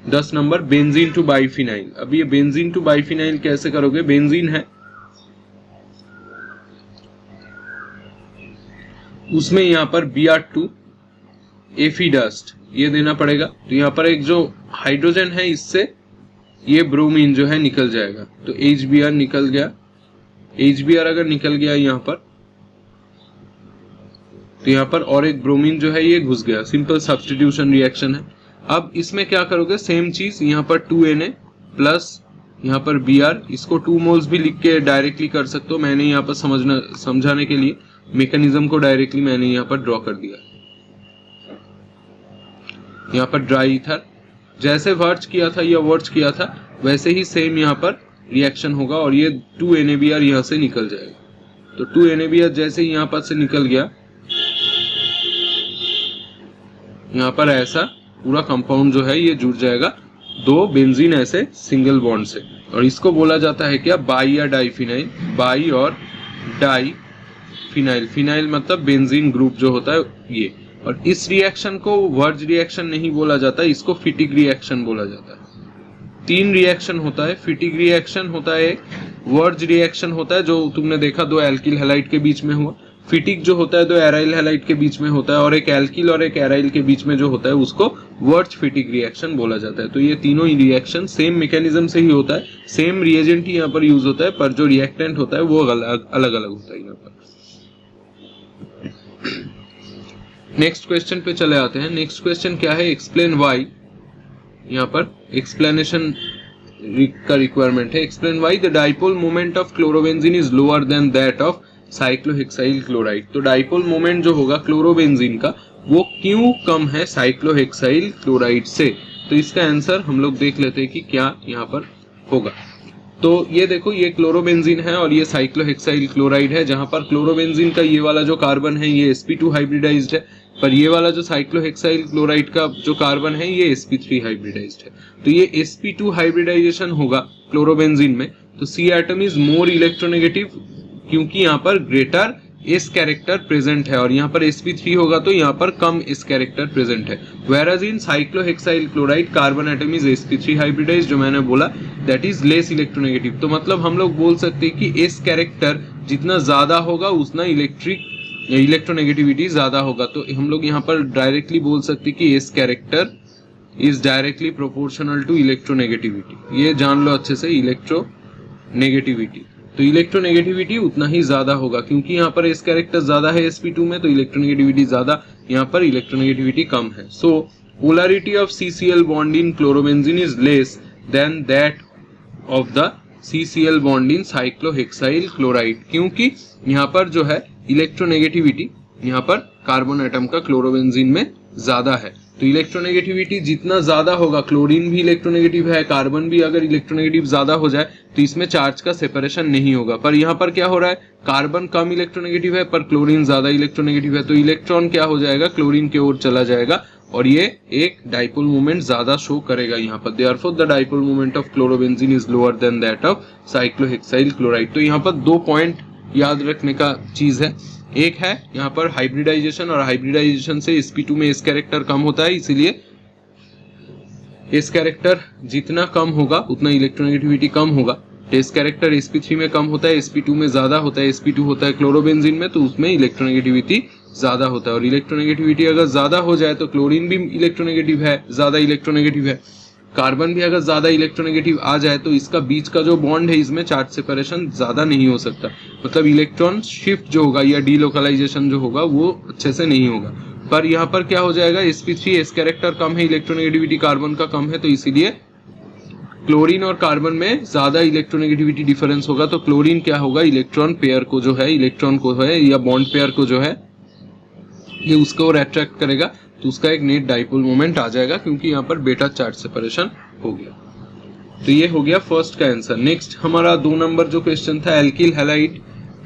10 नंबर बेंजीन टू बाइफिनाइल। अब ये बेंजीन टू बाइफिनाइल कैसे करोगे, बेंजीन है उसमें यहाँ पर Br2 एफिडस्ट ये देना पड़ेगा। तो यहाँ पर एक जो हाइड्रोजन है इससे ये ब्रोमीन जो है निकल जाएगा। तो HBr निकल गया। HBr अगर निकल गया यहाँ पर तो यहाँ पर और एक ब्रोमीन जो है ये घुस गया। सिंपल सब्स्टिट्यूशन रिएक्शन है। अब इसमें क्या करोगे, सेम चीज यहाँ पर 2Na प्लस यहाँ पर Br, इसको 2 मोल्स भी लिख के डायरेक्टली कर सकते हो। मैंने यहाँ पर समझाने के लिए मैकेनिज्म को डायरेक्टली मैंने यहाँ पर ड्रॉ कर दिया। यहाँ पर ड्राई ईथर जैसे वर्च किया था या वर्च किया था वैसे ही सेम यहाँ पर रिएक्शन होगा और ये 2NaBr यहाँ से निकल जाएगा। तो 2NaBr जैसे ही यहाँ पर से निकल गया, यहाँ पर ऐसा पूरा कंपाउंड जो है ये जुड़ जाएगा 2 बेंजीन ऐसे सिंगल बॉन्ड से। और इसको बोला जाता है क्या, बाई या डाइफिनाइल। बाई और डाई फिनाइल, फिनाइल मतलब बेंजीन ग्रुप जो होता है ये। और इस रिएक्शन को वर्ज रिएक्शन नहीं बोला जाता, इसको फिटिक रिएक्शन बोला जाता है। 3 रिएक्शन होता है, फिटिक रिएक्शन होता है, वर्ज रिएक्शन होता है जो तुमने देखा 2 एल्किल हैलाइड के बीच में हुआ। फिटिक जो होता है 2 एराइल हैलाइड के बीच में होता है और एक एल्किल और एक एराइल के बीच में जो होता है उसको वर्ज फिटिक रिएक्शन बोला जाता है। तो ये तीनों ही रिएक्शन सेम मैकेनिज्म से ही होता है, सेम रिएजेंट ही यहाँ पर यूज होता है, पर जो रिएक्टेंट होता है वो अलग अलग होता है यहाँ पर। नेक्स्ट क्वेश्चन पे चले आते हैं। नेक्स्ट क्वेश्चन क्या है, एक्सप्लेन वाई। यहाँ पर एक्सप्लेनेशन का रिक्वायरमेंट है। Explain why the dipole moment of chlorobenzene is lower than that of cyclohexyl chloride. तो डाइपोल मोमेंट जो होगा क्लोरोबेंजीन का वो क्यों कम है साइक्लोहेक्साइल क्लोराइड से। तो इसका आंसर हम लोग देख लेते हैं कि क्या यहाँ पर होगा। तो ये देखो, ये क्लोरोबेंजीन है और ये साइक्लोहेक्साइल क्लोराइड है। जहां पर क्लोरोबेंजीन का ये वाला जो कार्बन है ये sp2 हाइब्रिडाइज्ड है, पर ये वाला जो साइक्लोहेक्साइल क्लोराइड का जो कार्बन है ये sp3 हाइब्रिडाइज्ड है। तो ये sp2 हाइब्रिडाइजेशन होगा क्लोरोबेंजीन में, तो C atom is more electronegative क्योंकि यहाँ पर ग्रेटर S कैरेक्टर प्रेजेंट है, और यहाँ पर sp3 होगा तो यहाँ पर कम S कैरेक्टर प्रेजेंट है। whereas in cyclohexyl chloride carbon atom is sp3 hybridised, जो मैंने बोला दैट इज लेस इलेक्ट्रोनेगेटिव। तो मतलब हम लोग बोल सकते हैं कि S कैरेक्टर जितना ज्यादा होगा उतना इलेक्ट्रोनेगेटिविटी ज्यादा होगा। तो हम लोग यहाँ पर डायरेक्टली बोल सकते हैं कि S character is directly proportional to electronegativity. ये जान लो अच्छे से, इलेक्ट्रोनेगेटिविटी। तो इलेक्ट्रोनेगेटिविटी उतना ही ज्यादा होगा क्योंकि यहाँ पर S कैरेक्टर ज्यादा है sp2 में, तो इलेक्ट्रोनेगेटिविटी ज्यादा, यहाँ पर इलेक्ट्रोनेगेटिविटी कम है। So polarity of CCl bond in chlorobenzene is less than that of the CCl bond in cyclohexyl chloride, क्योंकि यहाँ पर जो है इलेक्ट्रोनेगेटिविटी यहाँ पर कार्बन एटम का क्लोरोबेंजीन में ज्यादा है। तो इलेक्ट्रोनेगेटिविटी जितना ज्यादा होगा, क्लोरीन भी इलेक्ट्रोनेगेटिव है, कार्बन भी अगर इलेक्ट्रोनेगेटिव ज्यादा हो जाए तो इसमें चार्ज का सेपरेशन नहीं होगा। पर यहाँ पर क्या हो रहा है, कार्बन कम इलेक्ट्रोनेगेटिव है पर क्लोरीन ज्यादा इलेक्ट्रोनेगेटिव है, तो इलेक्ट्रॉन क्या हो जाएगा, क्लोरीन की ओर चला जाएगा और ये एक डाइपोल मोमेंट ज्यादा शो करेगा यहाँ पर। Therefore the dipole moment of chlorobenzene is lower than that of cyclohexyl chloride. तो यहाँ पर 2 पॉइंट याद रखने का चीज है। एक है यहाँ पर हाइब्रिडाइजेशन, और हाइब्रिडाइजेशन से sp2 में s कैरेक्टर कम होता है, इसीलिए s कैरेक्टर जितना कम होगा उतना इलेक्ट्रोनेगेटिविटी कम होगा। s कैरेक्टर sp3 में कम होता है, sp2 में ज्यादा होता है, sp2 होता है क्लोरोबेंजीन में, तो उसमें इलेक्ट्रोनेगेटिविटी ज्यादा होता है। और इलेक्ट्रोनेगेटिविटी अगर ज्यादा हो जाए तो क्लोरीन भी इलेक्ट्रोनेगेटिव है, ज्यादा इलेक्ट्रोनेगेटिव है, कार्बन भी अगर ज्यादा इलेक्ट्रोनेगेटिव आ जाए तो इसका बीच का जो बॉन्ड है इसमें चार्ज सेपरेशन ज्यादा नहीं हो सकता, मतलब इलेक्ट्रॉन शिफ्ट जो होगा या डीलोकलाइजेशन जो होगा वो अच्छे से नहीं होगा। पर यहाँ पर क्या हो जाएगा, sp3 s कैरेक्टर कम है, इलेक्ट्रोनेगेटिविटी कार्बन का कम है, तो इसीलिए क्लोरीन और कार्बन में ज्यादा इलेक्ट्रोनेगेटिविटी डिफरेंस होगा। तो क्लोरीन क्या होगा, इलेक्ट्रॉन पेयर को जो है, इलेक्ट्रॉन को है या बॉन्ड पेयर को जो है ये उसको अट्रैक्ट करेगा, तो उसका एक नेट डाइपोल मोमेंट आ जाएगा, क्योंकि यहाँ पर बेटा चार्ज सेपरेशन हो गया। तो ये हो गया फर्स्ट का आंसर। नेक्स्ट हमारा 2 नंबर जो क्वेश्चन था, alkyl halide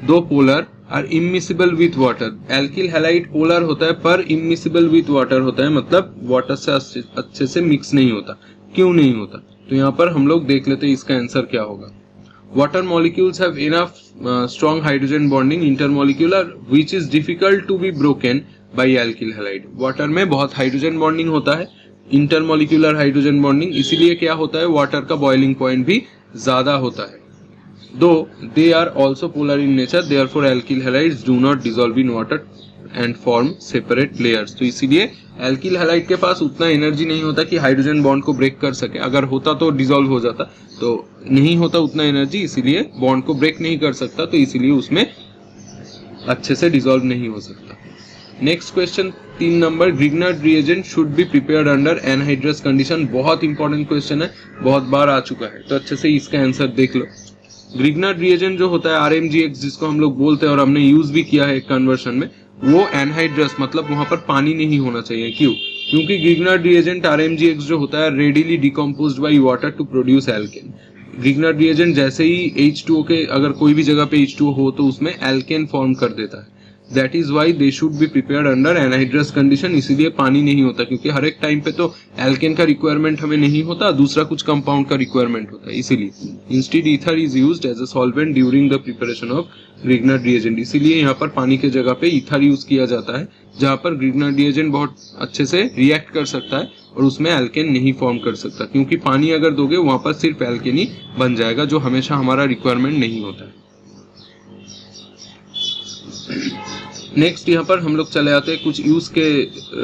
though polar are immiscible with water. Alkyl halide polar होता है पर इमिसिबल विथ वाटर होता है, मतलब वाटर से अच्छे से मिक्स नहीं होता। क्यों नहीं होता, तो यहाँ पर हम लोग देख लेते हैं इसका आंसर क्या होगा। Water molecules have enough strong hydrogen bonding intermolecular which is difficult to be broken by alkyl halide. Water में बहुत हाइड्रोजन बॉन्डिंग होता है, इंटरमॉलिक्यूलर हाइड्रोजन बॉन्डिंग, इसीलिए क्या होता है, वाटर का बॉइलिंग पॉइंट भी ज्यादा होता है। Though they are also polar in nature, therefore alkyl halides do not dissolve in water and form separate layers. तो इसीलिए एल्किल हैलाइड के पास उतना एनर्जी नहीं होता कि हाइड्रोजन बॉन्ड को ब्रेक कर सके, अगर होता तो डिसॉल्व हो जाता, तो नहीं होता उतना एनर्जी, इसीलिए बॉन्ड को ब्रेक नहीं कर सकता, तो इसीलिए उसमें अच्छे से डिसॉल्व नहीं हो सकता। Next question 3 number, Grignard reagent should be prepared under anhydrous condition. बहुत इंपॉर्टेंट क्वेश्चन है, बहुत बार आ चुका है, तो अच्छे से इसका आंसर देख लो। ग्रिग्नार्ड रिएजेंट जो होता है RMGX, जिसको हम लोग बोलते हैं और हमने यूज भी किया है कन्वर्शन में, वो एनहाइड्रस मतलब वहां पर पानी नहीं होना चाहिए। क्यों, क्योंकि ग्रिग्नार्ड रिएजेंट RMGX जो होता है readily decomposed by water to produce alkane. Grignard reagent जैसे ही H2O के अगर कोई भी जगह पे H2O हो तो उसमें एल्केन फॉर्म कर देता है। That is why they should be prepared under anhydrous condition, इसीलिए पानी नहीं होता, क्योंकि हर एक टाइम पे तो एल्केन का रिक्वायरमेंट हमें नहीं होता, दूसरा कुछ कंपाउंड का रिक्वायरमेंट होता है, इसीलिए instead ether is used as a solvent during the preparation of Grignard reagent. इसीलिए यहाँ पर पानी के जगह पे ईथर यूज किया जाता है, जहाँ पर ग्रिग्नार्ड रिएजेंट बहुत अच्छे से रिएक्ट कर सकता है और उसमें एल्केन नहीं फॉर्म कर सकता, क्योंकि पानी अगर दोगे वहां पर सिर्फ एल्केन ही बन जाएगा, जो हमेशा हमारा रिक्वायरमेंट नहीं होता है। नेक्स्ट यहाँ पर हम लोग चले आते हैं कुछ यूज के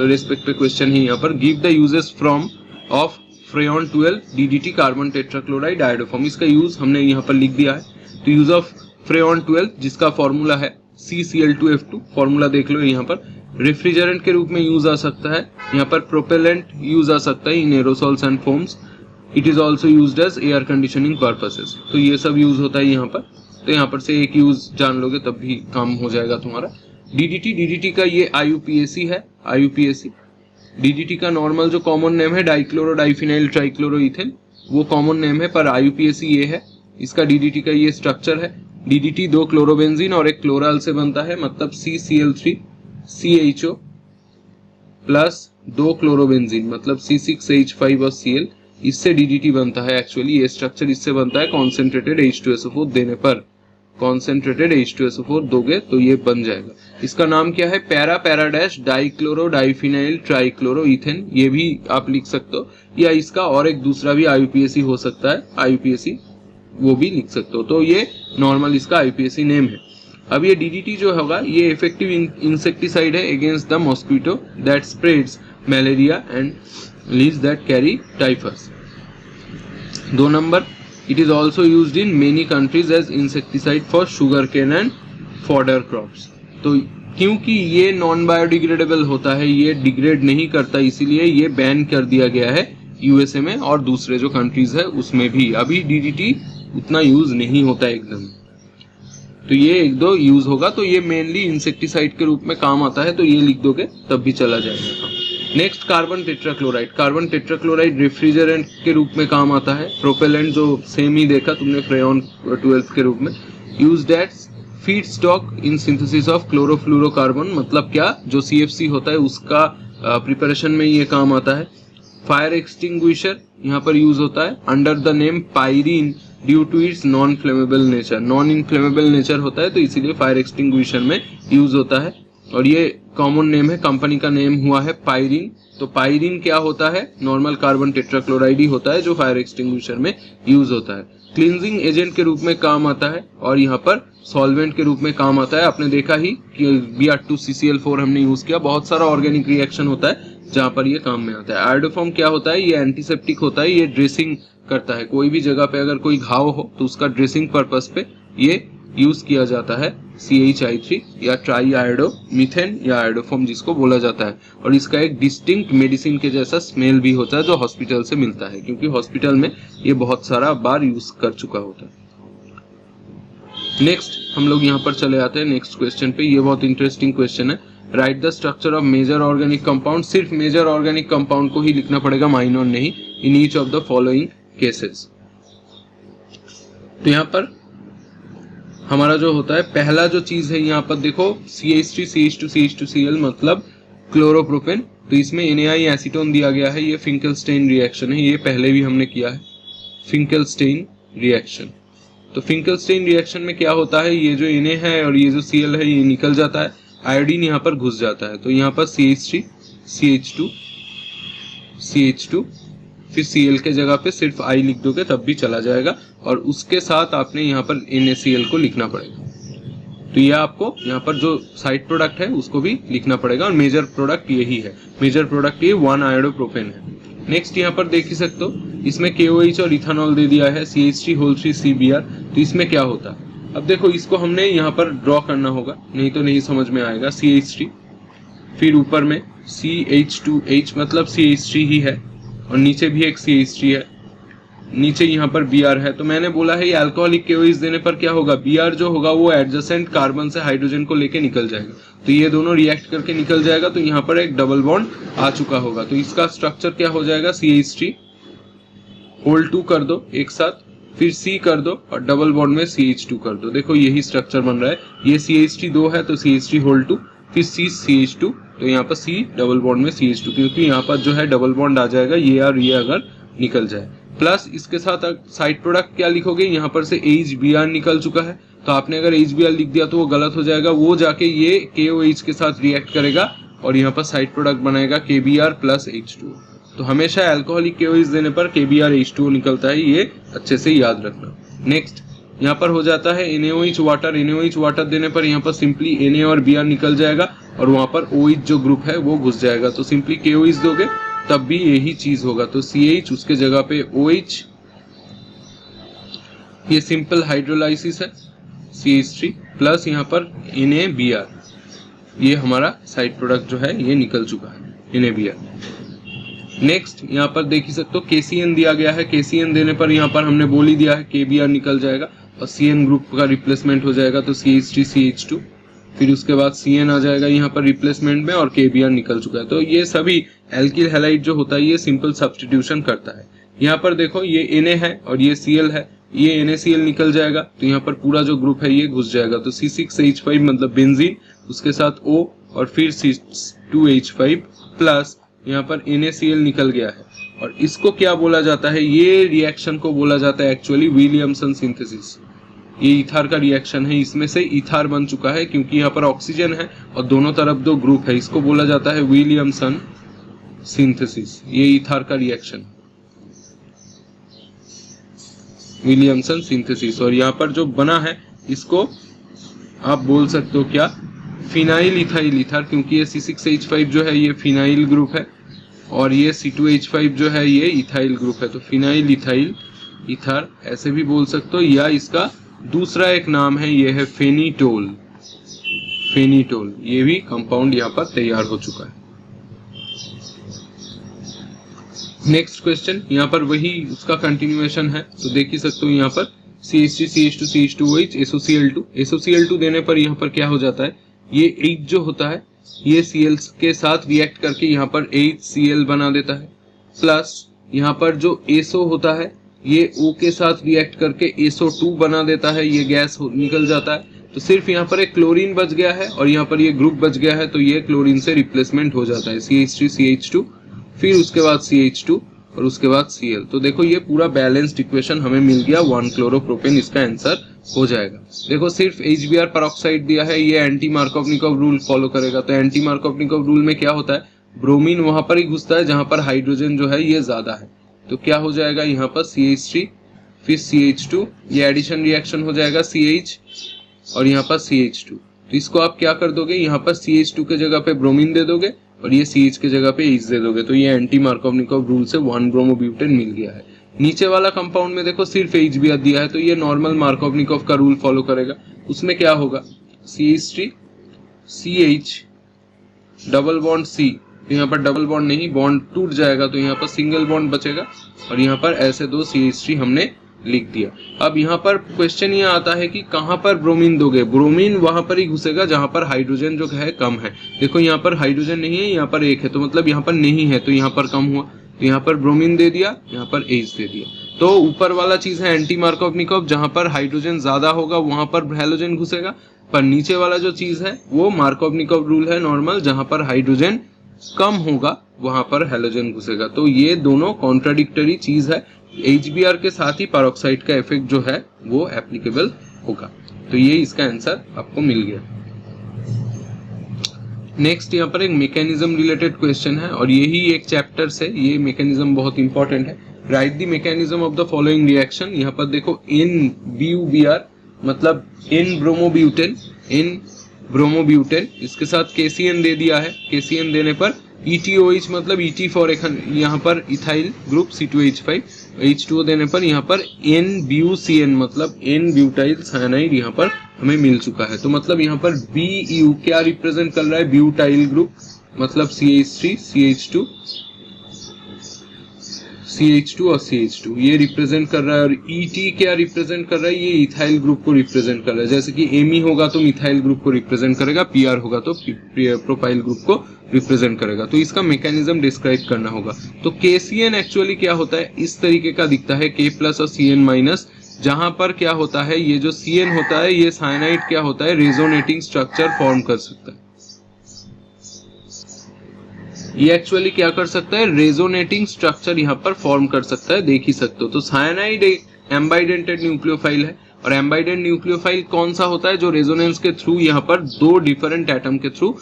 रेस्पेक्ट पे क्वेश्चन है। यहाँ पर give the uses from of freon 12 DDT carbon tetrachloride iodoform. इसका यूज हमने यहाँ पर लिख दिया है। तो यूज ऑफ फ्रेऑन 12 जिसका फॉर्मूला है CCl2F2, फॉर्मूला देख लो यहाँ पर। रेफ्रिजरेंट के रूप में यूज आ सकता है, यहाँ पर प्रोपेलेंट यूज आ सकता है in aerosols and foams. It is also used as air conditioning purposes. तो ये सब यूज होता है यहाँ पर। तो यहाँ पर से एक यूज जान लोगे तब भी काम हो जाएगा तुम्हारा। DDT का ये IUPAC है, IUPAC। DDT का नॉर्मल जो कॉमन नेम है डाइक्लोरो डाइफिनाइल ट्राइक्लोरोइथेन, वो कॉमन नेम है, पर IUPAC ये है। इसका DDT का ये स्ट्रक्चर है। DDT 2 क्लोरोबेंजीन और एक क्लोराल से बनता है, मतलब CCl3 CHO प्लस 2 क्लोरोबेंजीन मतलब C6H5 और Cl, इससे DDT बनता है। एक्चुअली ये स्ट्रक्चर इससे बनता है, कॉन्सेंट्रेटेड H2SO4 देने पर, कॉन्सेंट्रेटेड H2SO4 दोगे तो ये बन जाएगा। इसका नाम क्या है, पैरा डाइक्लोरो डाइफिनाइल ट्राइक्लोरोइथेन, ये भी आप लिख सकते हो, या इसका और एक दूसरा भी IUPAC हो सकता है, IUPAC वो भी लिख सकते हो। तो ये नॉर्मल इसका IUPAC नेम है। अब ये DDT जो होगा ये इफेक्टिव इंसेक्टिसाइड है against the mosquito that spreads malaria and leaves that carry typhus. 2 number, it is also used in many countries as insecticide for sugarcane and fodder crops। तो क्योंकि ये नॉन बायोडिग्रेडेबल होता है, ये डिग्रेड नहीं करता, इसीलिए ये बैन कर दिया गया है USA में और दूसरे जो कंट्रीज है उसमें भी। अभी DDT उतना यूज नहीं होता एकदम, तो ये 1-2 यूज होगा। तो ये मेनली इंसेक्टिसाइड के रूप में काम आता है, तो ये लिख दोगे तब भी चला जाएगा। Next, carbon tetrachloride. Carbon tetrachloride refrigerant के रूप में काम आता है। प्रोपेलेंट जो सेम ही देखा तुमने फ्रेऑन 12 के रूप में। Used as feedstock in synthesis of chlorofluorocarbon, मतलब क्या, जो CFC होता है उसका प्रिपरेशन में ये काम आता है। फायर एक्सटिंग्विशर यहाँ पर यूज होता है under the name Pyrene due to its non flammable nature. Non inflammable nature होता है तो इसीलिए फायर एक्सटिंग्विशर में यूज होता है। और ये कॉमन नेम है, कंपनी का नेम हुआ है पायरीन। तो पायरीन क्या होता है, नॉर्मल कार्बन टेट्राक्लोराइड ही होता है जो फायर एक्सटिंग्विशर में यूज होता है। क्लींजिंग एजेंट के रूप में काम आता है और यहाँ पर सॉल्वेंट के रूप में काम आता है। आपने देखा ही कि Br2CCl4 हमने यूज किया, बहुत सारा ऑर्गेनिक रिएक्शन होता है जहां पर ये काम में आता है। आयोडोफॉर्म क्या होता है, ये एंटीसेप्टिक होता है, ये ड्रेसिंग करता है। कोई भी जगह पे अगर कोई घाव हो तो उसका ड्रेसिंग पर्पस पे ये यूज किया जाता है CHI3 या ट्राई आयोडो मीथेन या आयोडोफॉर्म जिसको बोला जाता है। और इसका एक डिस्टिंक्ट मेडिसिन के जैसा स्मेल भी होता है जो हॉस्पिटल से मिलता है, क्योंकि हॉस्पिटल में ये बहुत सारा बार यूज कर चुका होता है। नेक्स्ट हम लोग यहाँ पर चले आते हैं नेक्स्ट क्वेश्चन पे। ये बहुत इंटरेस्टिंग क्वेश्चन है। Write the structure of major organic compound. सिर्फ मेजर ऑर्गेनिक कंपाउंड को ही लिखना पड़ेगा, माइनर नहीं, in each of the following cases. तो यहाँ पर हमारा जो होता है पहला जो चीज है, यहाँ पर देखो CH3 CH2 CH2Cl मतलब क्लोरोप्रोपेन। तो इसमें NaI एसीटोन दिया गया है, ये फिंकलस्टेन रिएक्शन है, ये पहले भी हमने किया है, फिंकलस्टेन रिएक्शन। तो फिंकलस्टेन रिएक्शन में क्या होता है, ये जो Na है और ये जो Cl है ये निकल जाता है, आयोडीन यहाँ पर घुस जाता है। तो यहाँ पर CH3 CH2 CH2 फिर Cl के जगह पे सिर्फ I लिख दोगे तब भी चला जाएगा, और उसके साथ आपने यहाँ पर NaCl को लिखना पड़ेगा। तो ये आपको यहाँ पर जो साइड प्रोडक्ट है उसको भी लिखना पड़ेगा, और मेजर प्रोडक्ट यही है, मेजर प्रोडक्ट ये 1 आयोडोप्रोपेन है। नेक्स्ट यहाँ पर देख ही सकते हो, इसमें KOH और इथेनॉल दे दिया है, CH3CBr। तो इसमें क्या होता है, अब देखो इसको हमने यहाँ पर ड्रॉ करना होगा, नहीं तो नहीं समझ में आएगा। CH3 फिर ऊपर में CH2H मतलब CH3 ही है, और नीचे भी एक CH3 है, नीचे यहाँ पर Br है। तो मैंने बोला है ये अल्कोहलिक KOH देने पर क्या होगा, Br जो होगा वो एडजेसेंट कार्बन से हाइड्रोजन को लेके निकल जाएगा, तो ये दोनों रिएक्ट करके निकल जाएगा। तो यहाँ पर एक डबल बॉन्ड आ चुका होगा। तो इसका स्ट्रक्चर क्या हो जाएगा, CH3 होल 2 कर दो एक साथ, फिर C कर दो और डबल बॉन्ड में CH2 कर दो। देखो यही स्ट्रक्चर बन रहा है, ये CH3 2 है तो CH3 होल 2 फिर CH2, तो यहाँ पर C डबल बॉन्ड में CH2, क्योंकि यहाँ पर जो है डबल बॉन्ड आ जाएगा ये और ये अगर निकल जाए। प्लस इसके साथ साइड प्रोडक्ट क्या लिखोगे, यहाँ पर से HBr निकल चुका है, तो आपने अगर HBr लिख दिया तो वो गलत हो जाएगा, वो जाके ये KOH के साथ रिएक्ट करेगा और यहाँ पर साइड प्रोडक्ट बनाएगा KBr प्लस H2। तो हमेशा अल्कोहलिक KOH देने पर KBr H2 निकलता है, ये अच्छे से याद रखना। नेक्स्ट यहाँ पर हो जाता है NaOH वाटर। NaOH वाटर देने पर यहाँ पर सिंपली Na और Br निकल जाएगा और वहां पर OH जो ग्रुप है वो घुस जाएगा। तो सिंपली KOH दोगे तब भी यही चीज होगा, तो CH उसके जगह पे OH, ये सिंपल हाइड्रोलाइसिस है CH3 प्लस यहाँ पर NaBr, ये हमारा साइड प्रोडक्ट जो है ये निकल चुका है NaBr। नेक्स्ट यहाँ पर देख ही सकते हो KCN दिया गया है, KCN देने पर यहाँ पर हमने बोल ही दिया है KBr निकल जाएगा और CN ग्रुप का रिप्लेसमेंट हो जाएगा, तो CH3 CH2 फिर उसके बाद CN आ जाएगा यहाँ पर रिप्लेसमेंट में और KBr निकल चुका है। तो ये सभी एल्किल हैलाइड जो होता है ये सिंपल सब्स्टिट्यूशन करता है। यहाँ पर देखो ये Na है और ये Cl है, ये NaCl निकल जाएगा तो यहाँ पर पूरा जो ग्रुप है ये घुस जाएगा, तो C6H5 मतलब बेंजीन, उसके साथ O और फिर C2H5 प्लस यहाँ पर NaCl निकल गया है। और इसको क्या बोला जाता है, ये रिएक्शन को बोला जाता है एक्चुअली विलियमसन सिंथेसिस। ये इथार का रिएक्शन है, इसमें से इथार बन चुका है क्योंकि यहाँ पर ऑक्सीजन है और दोनों तरफ दो ग्रुप है, इसको बोला जाता है विलियमसन सिंथेसिस। ये इथार का रिएक्शन विलियमसन सिंथेसिस। और यहाँ पर जो बना है इसको आप बोल सकते हो क्या, फिनाइल इथाइल इथार, क्योंकि ये C6H5 जो है ये फिनाइल ग्रुप है और ये C2H5 जो है ये इथाइल ग्रुप है, तो फिनाइल इथाइल इथार ऐसे भी बोल सकते हो। या इसका दूसरा एक नाम है, ये है फेनिटोल। फेनिटोल ये भी कंपाउंड यहाँ पर तैयार हो चुका है। नेक्स्ट क्वेश्चन यहाँ पर वही उसका कंटिन्यूएशन है, तो देख ही सकते हो यहाँ पर CH3 CH2 CH2OH SOCl2। SOCl2 देने पर यहाँ पर क्या हो जाता है, ये H जो होता है ये Cl के साथ रिएक्ट करके यहाँ पर HCl बना देता है, प्लस यहाँ पर जो SO होता है ये O के साथ रिएक्ट करके SO2 बना देता है, ये गैस निकल जाता है। तो सिर्फ यहाँ पर एक क्लोरीन बच गया है और यहाँ पर ये ग्रुप बच गया है, तो ये क्लोरीन से रिप्लेसमेंट हो जाता है, CH3 CH2 फिर उसके बाद CH2 और उसके बाद Cl। तो देखो ये पूरा बैलेंस्ड इक्वेशन हमें मिल गया 1 क्लोरोप्रोपेन, इसका आंसर हो जाएगा। देखो सिर्फ HBr पेरोक्साइड दिया है, ये एंटी मार्कोवनिकोव रूल फॉलो करेगा। तो एंटी मार्कोवनिकोव रूल में क्या होता है, ब्रोमीन वहां पर ही घुसता है जहां पर हाइड्रोजन जो है ये ज्यादा है। तो क्या हो जाएगा यहाँ पर CH3 फिर CH2, ये एडिशन रिएक्शन हो जाएगा CH और यहाँ पर CH2। तो इसको आप क्या कर दोगे, यहाँ पर CH2 के जगह पे ब्रोमीन दे दोगे और ये CH के जगह पे H दे दोगे। तो ये एंटी मार्कोवनिकोव रूल से 1 ब्रोमोब्यूटेन मिल गया है। नीचे वाला कंपाउंड में देखो सिर्फ HBr दिया है, तो ये नॉर्मल मार्कोवनिकोव का रूल फॉलो करेगा। उसमें क्या होगा, CH3 CH double bond C, तो यहाँ पर डबल बॉन्ड नहीं, बॉन्ड टूट जाएगा, तो यहाँ पर सिंगल बॉन्ड बचेगा और यहाँ पर ऐसे 2 CH3 हमने लिख दिया। अब यहाँ पर क्वेश्चन ये आता है कि कहाँ पर ब्रोमीन दोगे, ब्रोमीन वहां पर ही घुसेगा जहां पर हाइड्रोजन जो है कम है। देखो यहाँ पर हाइड्रोजन नहीं है, यहाँ पर 1 है, तो मतलब यहाँ पर नहीं है, तो यहाँ पर कम हुआ, तो यहाँ पर ब्रोमीन दे दिया, यहाँ पर H दे दिया। तो ऊपर वाला चीज है एंटी मार्कोवनिकोव, जहां पर हाइड्रोजन ज्यादा होगा वहां पर हैलोजन घुसेगा, पर नीचे वाला जो चीज है वो मार्कोवनिकोव रूल है नॉर्मल, जहां पर हाइड्रोजन कम होगा वहां पर हैलोजन घुसेगा। तो ये दोनों कॉन्ट्राडिक्टरी चीज है। HBr के साथ ही पेरोक्साइड का इफेक्ट जो है वो एप्लीकेबल होगा। तो ये इसका आंसर आपको मिल गया। नेक्स्ट यहाँ पर एक मैकेनिज्म रिलेटेड क्वेश्चन है और यही एक चैप्टर से, ये मैकेनिज्म बहुत इंपॉर्टेंट है। Write the mechanism of the following reaction. यहाँ पर देखो इन BuBr मतलब इन ब्रोमोब्यूटेन, इसके साथ KCN दे दिया है। KCN देने पर ETOH मतलब ET फॉर यहाँ पर इथाइल ग्रुप C2H5, H2O देने पर यहाँ पर NBuCN मतलब N ब्यूटाइल साइनाइड यहाँ पर हमें मिल चुका है। तो मतलब यहाँ पर BU क्या रिप्रेजेंट कर रहा है, ब्यूटाइल ग्रुप मतलब CH3 CH2 और CH2 ये रिप्रेजेंट कर रहा है, और ET क्या रिप्रेजेंट कर रहा है, ये इथाइल ग्रुप को रिप्रेजेंट कर रहा है। जैसे कि Me होगा तो मिथाइल ग्रुप को रिप्रेजेंट करेगा, PR होगा तो प्रोपाइल ग्रुप को रिप्रेजेंट करेगा। तो इसका मैकेनिज्म डिस्क्राइब करना होगा। तो KCN एक्चुअली क्या होता है, इस तरीके का दिखता है, K प्लस और CN माइनस, जहां पर क्या होता है, ये जो CN होता है ये साइनाइड क्या होता है, रेजोनेटिंग स्ट्रक्चर फॉर्म कर सकता है। ये एक्चुअली क्या कर सकता है, रेजोनेटिंग स्ट्रक्चर यहाँ पर फॉर्म कर सकता है, देख ही सकते हो। तो साइनाइड एक एम्बाइडेंटेड न्यूक्लियोफाइल है, और एम्बाइडेंट न्यूक्लियोफाइल कौन सा होता है, जो रेजोनेंस के थ्रू यहाँ पर 2 डिफरेंट एटम के थ्रू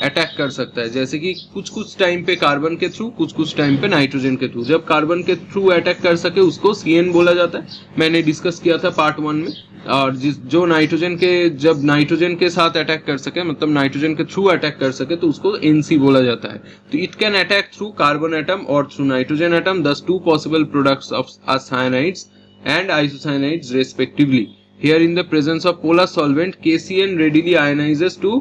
अटैक कर सकता है। जैसे कि कुछ टाइम पे कार्बन के थ्रू, कुछ टाइम पे नाइट्रोजन के थ्रू। जब कार्बन के थ्रू अटैक कर सके उसको CN बोला जाता है, मैंने डिस्कस किया था पार्ट 1 में। और जो जब नाइट्रोजन के साथ अटैक कर सके, मतलब नाइट्रोजन के थ्रू अटैक कर सके, तो उसको NC बोला जाता है। तो it can attack through carbon atom और through nitrogen atom, thus 2 possible products of cyanides and isocianides respectively. Here in the presence of polar solvent, KCN readily ionizes to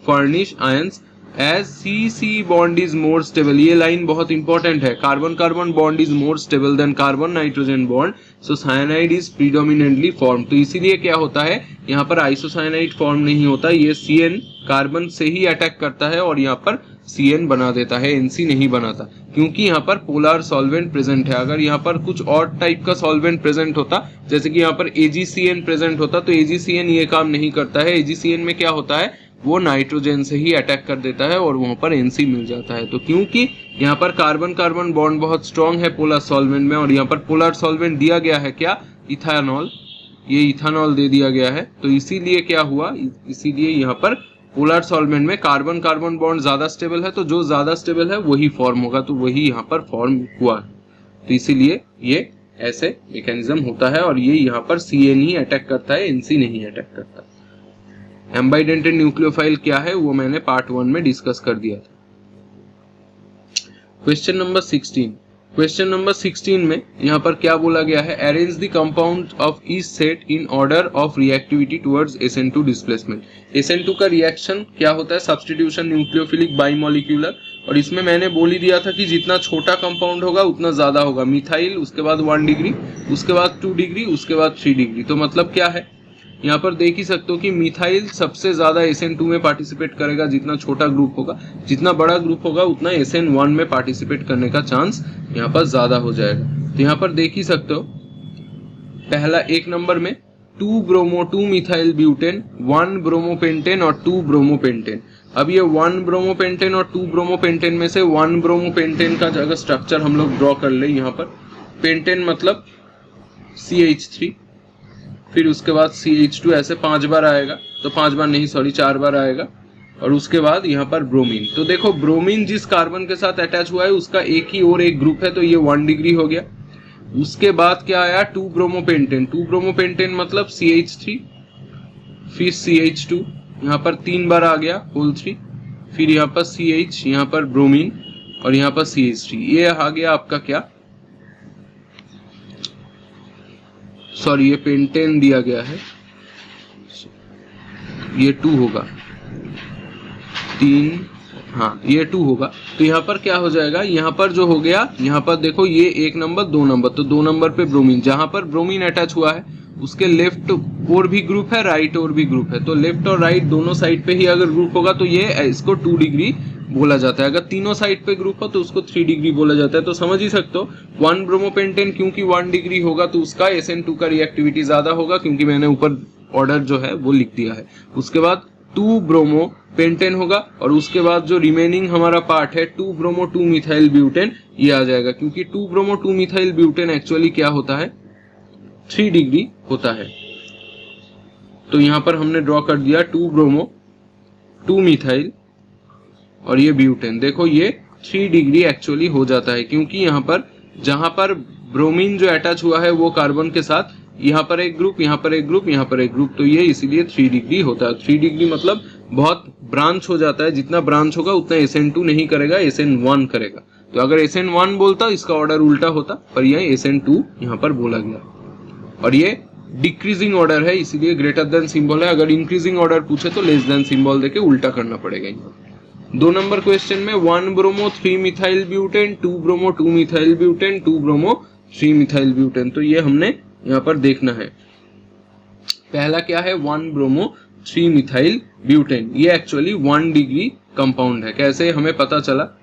furnish ions as CC bond is more stable। ये लाइन बहुत इंपॉर्टेंट है, carbon carbon bond is more stable then carbon nitrogen bond, so cyanide is predominantly form. तो इसीलिए क्या होता है, यहाँ पर आइसोसाइनाइड फॉर्म नहीं होता, ये CN कार्बन से ही अटैक करता है और यहाँ पर CN बना देता है, NC नहीं बनाता, क्योंकि यहाँ पर पोलर सॉल्वेंट प्रेजेंट है। अगर यहाँ पर कुछ और टाइप का सॉल्वेंट प्रेजेंट होता, जैसे कि यहाँ पर AgCN प्रेजेंट होता, तो AgCN ये काम नहीं करता है। AgCN में क्या होता है, वो नाइट्रोजन से ही अटैक कर देता है और वहां पर NC मिल जाता है। तो क्योंकि यहाँ पर कार्बन कार्बन बॉन्ड बहुत स्ट्रॉन्ग है पोलर सॉल्वेंट में, और यहाँ पर पोलर सॉल्वेंट दिया गया है क्या, इथानॉल, ये इथानॉल दे दिया गया है। तो इसीलिए क्या हुआ, इसीलिए यहाँ पर पोलर सॉल्वेंट में कार्बन कार्बन बॉन्ड ज्यादा स्टेबल है, तो जो ज्यादा स्टेबल है वही फॉर्म होगा, तो वही यहाँ पर फॉर्म हुआ। तो इसीलिए ये ऐसे मैकेनिज्म होता है, और ये यहाँ पर CN ही अटैक करता है, NC नहीं अटैक करता। एम्बाइडेंटेड न्यूक्लियोफाइल क्या है वो मैंने पार्ट 1 में डिस्कस कर दिया था। Question number 16। क्वेश्चन नंबर 16 में यहाँ पर क्या बोला गया है, arrange the compound of each set in order of reactivity towards SN2 displacement. SN2 का रिएक्शन क्या होता है, सब्स्टिट्यूशन न्यूक्लियोफिलिक बाइमोलिक्यूलर, और इसमें मैंने बोल ही दिया था कि जितना छोटा कंपाउंड होगा उतना ज्यादा होगा। मिथाइल उसके बाद 1 डिग्री, उसके बाद 2 डिग्री, उसके बाद 3 डिग्री। तो मतलब क्या है, यहाँ पर देख ही सकते हो कि मिथाइल सबसे ज्यादा SN2 में पार्टिसिपेट करेगा, जितना छोटा ग्रुप होगा। जितना बड़ा ग्रुप होगा उतना SN1 में पार्टिसिपेट करने का चांस यहाँ पर ज्यादा हो जाएगा। तो यहाँ पर देख ही सकते हो, पहला 1 नंबर में 2 ब्रोमो 2 मिथाइल ब्यूटेन, 1 ब्रोमोपेंटेन और 2 ब्रोमोपेंटेन। अब ये 1 ब्रोमोपेंटेन और 2 ब्रोमोपेंटेन में से 1 ब्रोमोपेंटेन का अगर स्ट्रक्चर हम लोग ड्रॉ कर ले, यहाँ पर पेंटेन मतलब CH3, फिर उसके बाद CH2 ऐसे 5 बार आएगा, तो 5 बार नहीं सॉरी 4 बार आएगा, और उसके बाद यहाँ पर ब्रोमीन। तो देखो ब्रोमीन जिस कार्बन के साथ अटैच हुआ है उसका एक ही और एक ग्रुप है, तो ये 1 डिग्री हो गया। उसके बाद क्या आया, 2 ब्रोमोपेंटेन, 2 ब्रोमोपेंटेन मतलब CH3, फिर CH2, यहाँ पर 3 बार आ गया होल 3, फिर यहाँ पर CH, यहाँ पर ब्रोमीन और यहाँ पर CH3। ये आ गया आपका क्या, सॉरी ये पेंटेन दिया गया है, ये 2 होगा, 3, हाँ ये 2 होगा। तो यहाँ पर क्या हो जाएगा, यहाँ पर जो हो गया, यहाँ पर देखो ये 1 नंबर 2 नंबर, तो 2 नंबर पे ब्रोमीन, जहां पर ब्रोमीन अटैच हुआ है उसके लेफ्ट और भी ग्रुप है, राइट और भी ग्रुप है, तो लेफ्ट और राइट दोनों साइड पे ही अगर ग्रुप होगा तो ये इसको 2 डिग्री बोला जाता है। अगर तीनों साइड पे ग्रुप हो तो उसको 3 डिग्री बोला जाता है। तो समझ ही सकते हो 1 ब्रोमोपेंटेन क्योंकि 1 डिग्री होगा तो उसका SN2 का रिएक्टिविटी ज्यादा होगा, क्योंकि मैंने ऊपर ऑर्डर जो है वो लिख दिया है। उसके बाद 2 ब्रोमो पेंटेन होगा, और उसके बाद जो रिमेनिंग हमारा पार्ट है 2 ब्रोमो 2 मिथाइल ब्यूटेन, ये आ जाएगा, क्योंकि 2 ब्रोमो 2 मिथाइल ब्यूटेन एक्चुअली क्या होता है, 3 डिग्री होता है। तो यहां पर हमने ड्रॉ कर दिया 2 ब्रोमो 2 मिथाइल और ये ब्यूटेन। देखो ये 3 डिग्री एक्चुअली हो जाता है, क्योंकि यहाँ पर जहां पर ब्रोमीन जो अटैच हुआ है वो कार्बन के साथ, यहाँ पर एक ग्रुप, यहाँ पर एक ग्रुप, यहाँ पर एक ग्रुप, तो ये इसीलिए 3 डिग्री होता है। 3 डिग्री मतलब बहुत ब्रांच हो जाता है, जितना ब्रांच होगा उतना SN2 नहीं करेगा, SN1 करेगा। तो अगर SN1 बोलता इसका ऑर्डर उल्टा होता, पर यह SN2 यहाँ पर बोला गया। और ये डिक्रीजिंग ऑर्डर है, इसीलिए ग्रेटर देन सिंबल है। अगर इंक्रीजिंग ऑर्डर पूछे तो लेस देन सिंबल देके उल्टा करना पड़ेगा। यहाँ 2 नंबर क्वेश्चन में 1 bromo 3 methyl butane, 2 bromo 2 methyl butane, 2 bromo 3 methyl butane, तो ये हमने यहाँ पर देखना है। पहला क्या है, 1 ब्रोमो 3 मिथाइल ब्यूटेन, ये एक्चुअली 1 डिग्री कंपाउंड है। कैसे हमें पता चला,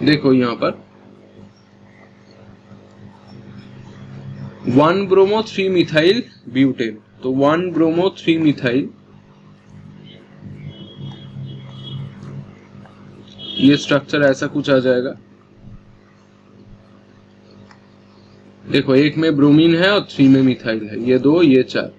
देखो यहाँ पर 1 ब्रोमो 3 मिथाइल ब्यूटेन, तो 1 ब्रोमो 3 मिथाइल, ये स्ट्रक्चर ऐसा कुछ आ जाएगा। देखो एक में ब्रोमीन है और 3 में मिथाइल है, ये 2 ये 4,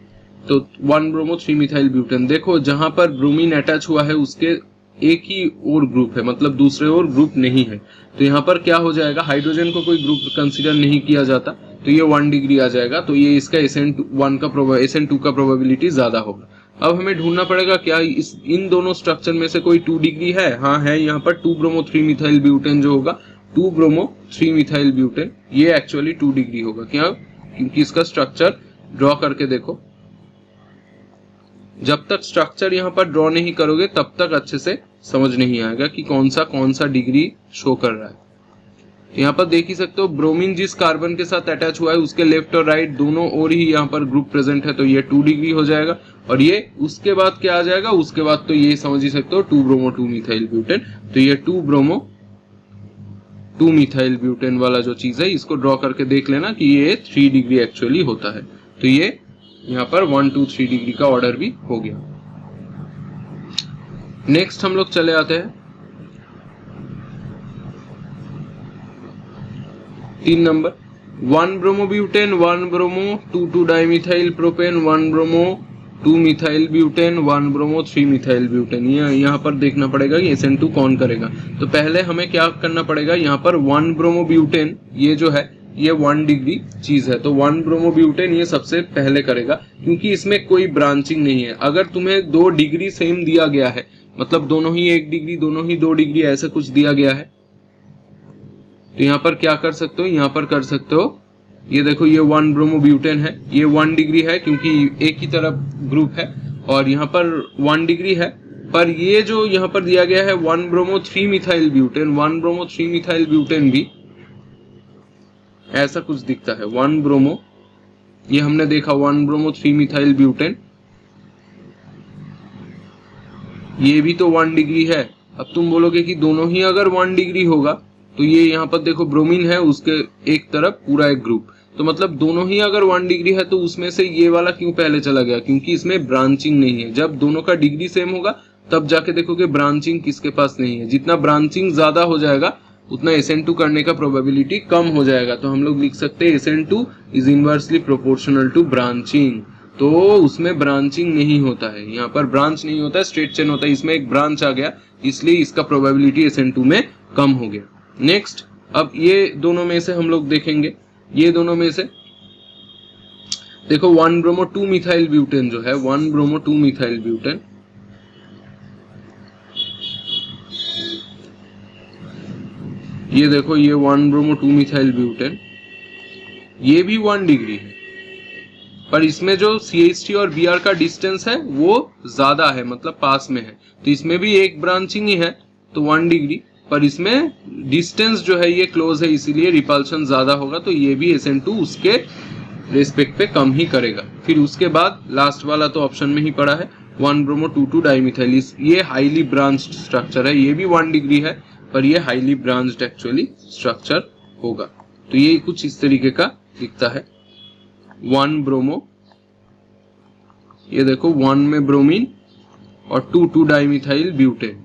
तो 1 ब्रोमो 3 मिथाइल ब्यूटेन। देखो जहां पर ब्रोमीन अटैच हुआ है उसके एक ही और ग्रुप है, मतलब दूसरे और ग्रुप नहीं है, तो यहाँ पर क्या हो जाएगा, हाइड्रोजन को कोई ग्रुप कंसीडर नहीं किया जाता, तो ये 1 डिग्री आ जाएगा। तो ये इसका SN2 का प्रोबेबिलिटी ज्यादा होगा। अब हमें ढूंढना पड़ेगा क्या इन दोनों स्ट्रक्चर में से कोई 2 डिग्री है। हाँ है, यहाँ पर 2 ब्रोमो 3 मिथाइल ब्यूटेन जो होगा, 2 ब्रोमो 3 मिथाइल ब्यूटेन, ये एक्चुअली 2 डिग्री होगा। क्या, क्योंकि इसका स्ट्रक्चर ड्रॉ करके देखो, जब तक स्ट्रक्चर यहाँ पर ड्रॉ नहीं करोगे तब तक अच्छे से समझ नहीं आएगा कि कौन सा डिग्री शो कर रहा है। यहाँ पर देख ही सकते हो ब्रोमीन जिस कार्बन के साथ अटैच हुआ है उसके लेफ्ट और राइट दोनों ओर ही यहाँ पर ग्रुप प्रेजेंट है, तो ये 2 डिग्री हो जाएगा। और ये उसके बाद क्या आ जाएगा, उसके बाद तो ये समझ ही सकते हो 2 ब्रोमो 2 मिथाइल ब्यूटेन, तो ये 2 ब्रोमो 2 मिथाइल ब्यूटेन वाला जो चीज है इसको ड्रॉ करके देख लेना कि ये 3 डिग्री एक्चुअली होता है। तो ये यहाँ पर 1 2 3 डिग्री का ऑर्डर भी हो गया। नेक्स्ट हम लोग चले आते हैं 3 number, 1 bromo butane, 1 bromo 2 dimethyl propane, 1 bromo 2 methyl butane, 1 bromo 3 methyl butane. यहाँ पर देखना पड़ेगा कि SN2 कौन करेगा। तो पहले हमें क्या करना पड़ेगा, यहाँ पर 1 ब्रोमो ब्यूटेन ये जो है ये 1 डिग्री चीज है, तो 1 ब्रोमो ब्यूटेन ये सबसे पहले करेगा, क्योंकि इसमें कोई ब्रांचिंग नहीं है। अगर तुम्हें 2 डिग्री सेम दिया गया है, मतलब दोनों ही 1 डिग्री दोनों ही 2 डिग्री ऐसा कुछ दिया गया है, तो यहाँ पर क्या कर सकते हो, यहाँ पर कर सकते हो, ये देखो ये 1 ब्रोमो ब्यूटेन है, ये 1 डिग्री है क्योंकि एक ही तरफ ग्रुप है, और यहाँ पर 1 डिग्री है। पर ये जो यहाँ पर दिया गया है 1 bromo 3 methyl butane, 1 bromo 3 methyl butane भी ऐसा कुछ दिखता है। 1 ब्रोमो, ये हमने देखा 1 ब्रोमो 3 मिथाइल ब्यूटेन, ये भी तो 1 डिग्री है। अब तुम बोलोगे कि दोनों ही अगर 1 डिग्री होगा तो ये यहाँ पर देखो ब्रोमीन है, उसके एक तरफ पूरा एक ग्रुप, तो मतलब दोनों ही अगर 1 डिग्री है तो उसमें से ये वाला क्यों पहले चला गया, क्योंकि इसमें ब्रांचिंग नहीं है। जब दोनों का डिग्री सेम होगा तब जाके देखोगे ब्रांचिंग किसके पास नहीं है। जितना ब्रांचिंग ज्यादा हो जाएगा उतना SN2 करने का प्रोबेबिलिटी कम हो जाएगा। तो हम लोग लिख सकते हैं SN2 is inversely proportional to branching. तो उसमें ब्रांचिंग नहीं होता है, यहाँ पर ब्रांच नहीं होता है, स्ट्रेट चेन होता है। इसमें एक ब्रांच आ गया इसलिए इसका प्रोबेबिलिटी SN2 में कम हो गया। नेक्स्ट, अब ये दोनों में से हम लोग देखेंगे, ये दोनों में से देखो 1 ब्रोमो 2 मिथाइल ब्यूटेन जो है, 1 ब्रोमो 2 मिथाइल ब्यूटेन, ये देखो ये 1 ब्रोमो 2 मिथाइल ब्यूटेन, ये भी 1 डिग्री है, पर इसमें जो CH3 और Br का डिस्टेंस है वो ज्यादा है, मतलब पास में है। तो इसमें भी एक ब्रांचिंग ही है तो 1 डिग्री, पर इसमें डिस्टेंस जो है ये क्लोज है इसीलिए रिपल्शन ज्यादा होगा, तो ये भी SN2 उसके रेस्पेक्ट पे कम ही करेगा। फिर उसके बाद लास्ट वाला तो ऑप्शन में ही पड़ा है 1 ब्रोमो 2,2 डाइमिथाइल, ये हाईली ब्रांच्ड स्ट्रक्चर है, ये भी 1 डिग्री है पर ये हाईली ब्रांच्ड एक्चुअली स्ट्रक्चर होगा। तो ये कुछ इस तरीके का दिखता है। 1 ब्रोमो, ये देखो 1 में ब्रोमीन और 2,2 डाइमिथाइल ब्यूटेन,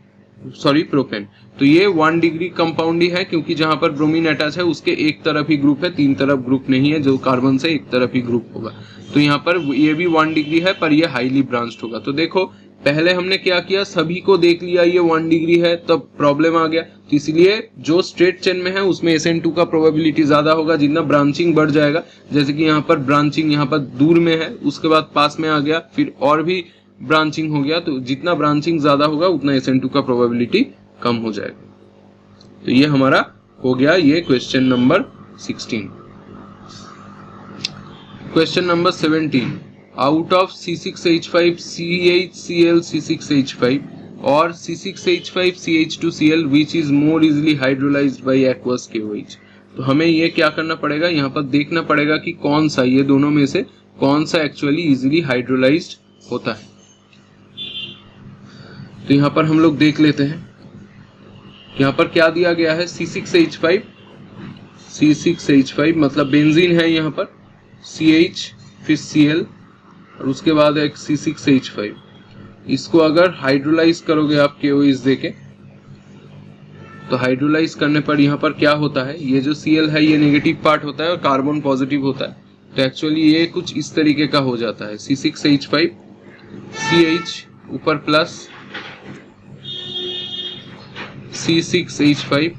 सॉरी प्रोपेन। तो ये 1 डिग्री कंपाउंड ही है क्योंकि जहां पर ब्रोमीन अटैच है उसके एक तरफ ही ग्रुप है, 3 तरफ ग्रुप नहीं है, जो कार्बन से एक तरफ ही ग्रुप होगा। तो यहाँ पर ये भी 1 डिग्री है पर ये हाईली ब्रांच्ड होगा। तो देखो पहले हमने क्या किया, सभी को देख लिया ये 1 डिग्री है, तब प्रॉब्लम आ गया। तो इसलिए जो स्ट्रेट चेन में है उसमें SN2 का प्रोबेबिलिटी ज्यादा होगा। जितना ब्रांचिंग बढ़ जाएगा, जैसे कि यहाँ पर ब्रांचिंग यहाँ पर दूर में है, उसके बाद पास में आ गया, फिर और भी ब्रांचिंग हो गया, तो जितना ब्रांचिंग ज्यादा होगा उतना SN2 का प्रोबेबिलिटी कम हो जाएगा। तो ये हमारा हो गया ये question number 16। Question number 17, out of C6H5 CHCl C6H5 और C6H5 CH2Cl which is more easily hydrolyzed by aqueous KOH। तो हमें ये क्या करना पड़ेगा, यहाँ पर देखना पड़ेगा कि कौन सा, ये दोनों में से कौन सा एक्चुअली इजीली हाइड्रोलाइज्ड होता है। तो यहाँ पर हम लोग देख लेते हैं, यहाँ पर क्या दिया गया है, C6H5 मतलब बेंजीन है, यहाँ पर CH फिर Cl और उसके बाद एक C6H5। इसको अगर हाइड्रोलाइज करोगे आप KOH देके, तो हाइड्रोलाइज करने पर यहाँ पर क्या होता है, ये जो Cl है ये नेगेटिव पार्ट होता है और कार्बन पॉजिटिव होता है। तो एक्चुअली ये कुछ इस तरीके का हो जाता है, C6H5 CH ऊपर plus C6H5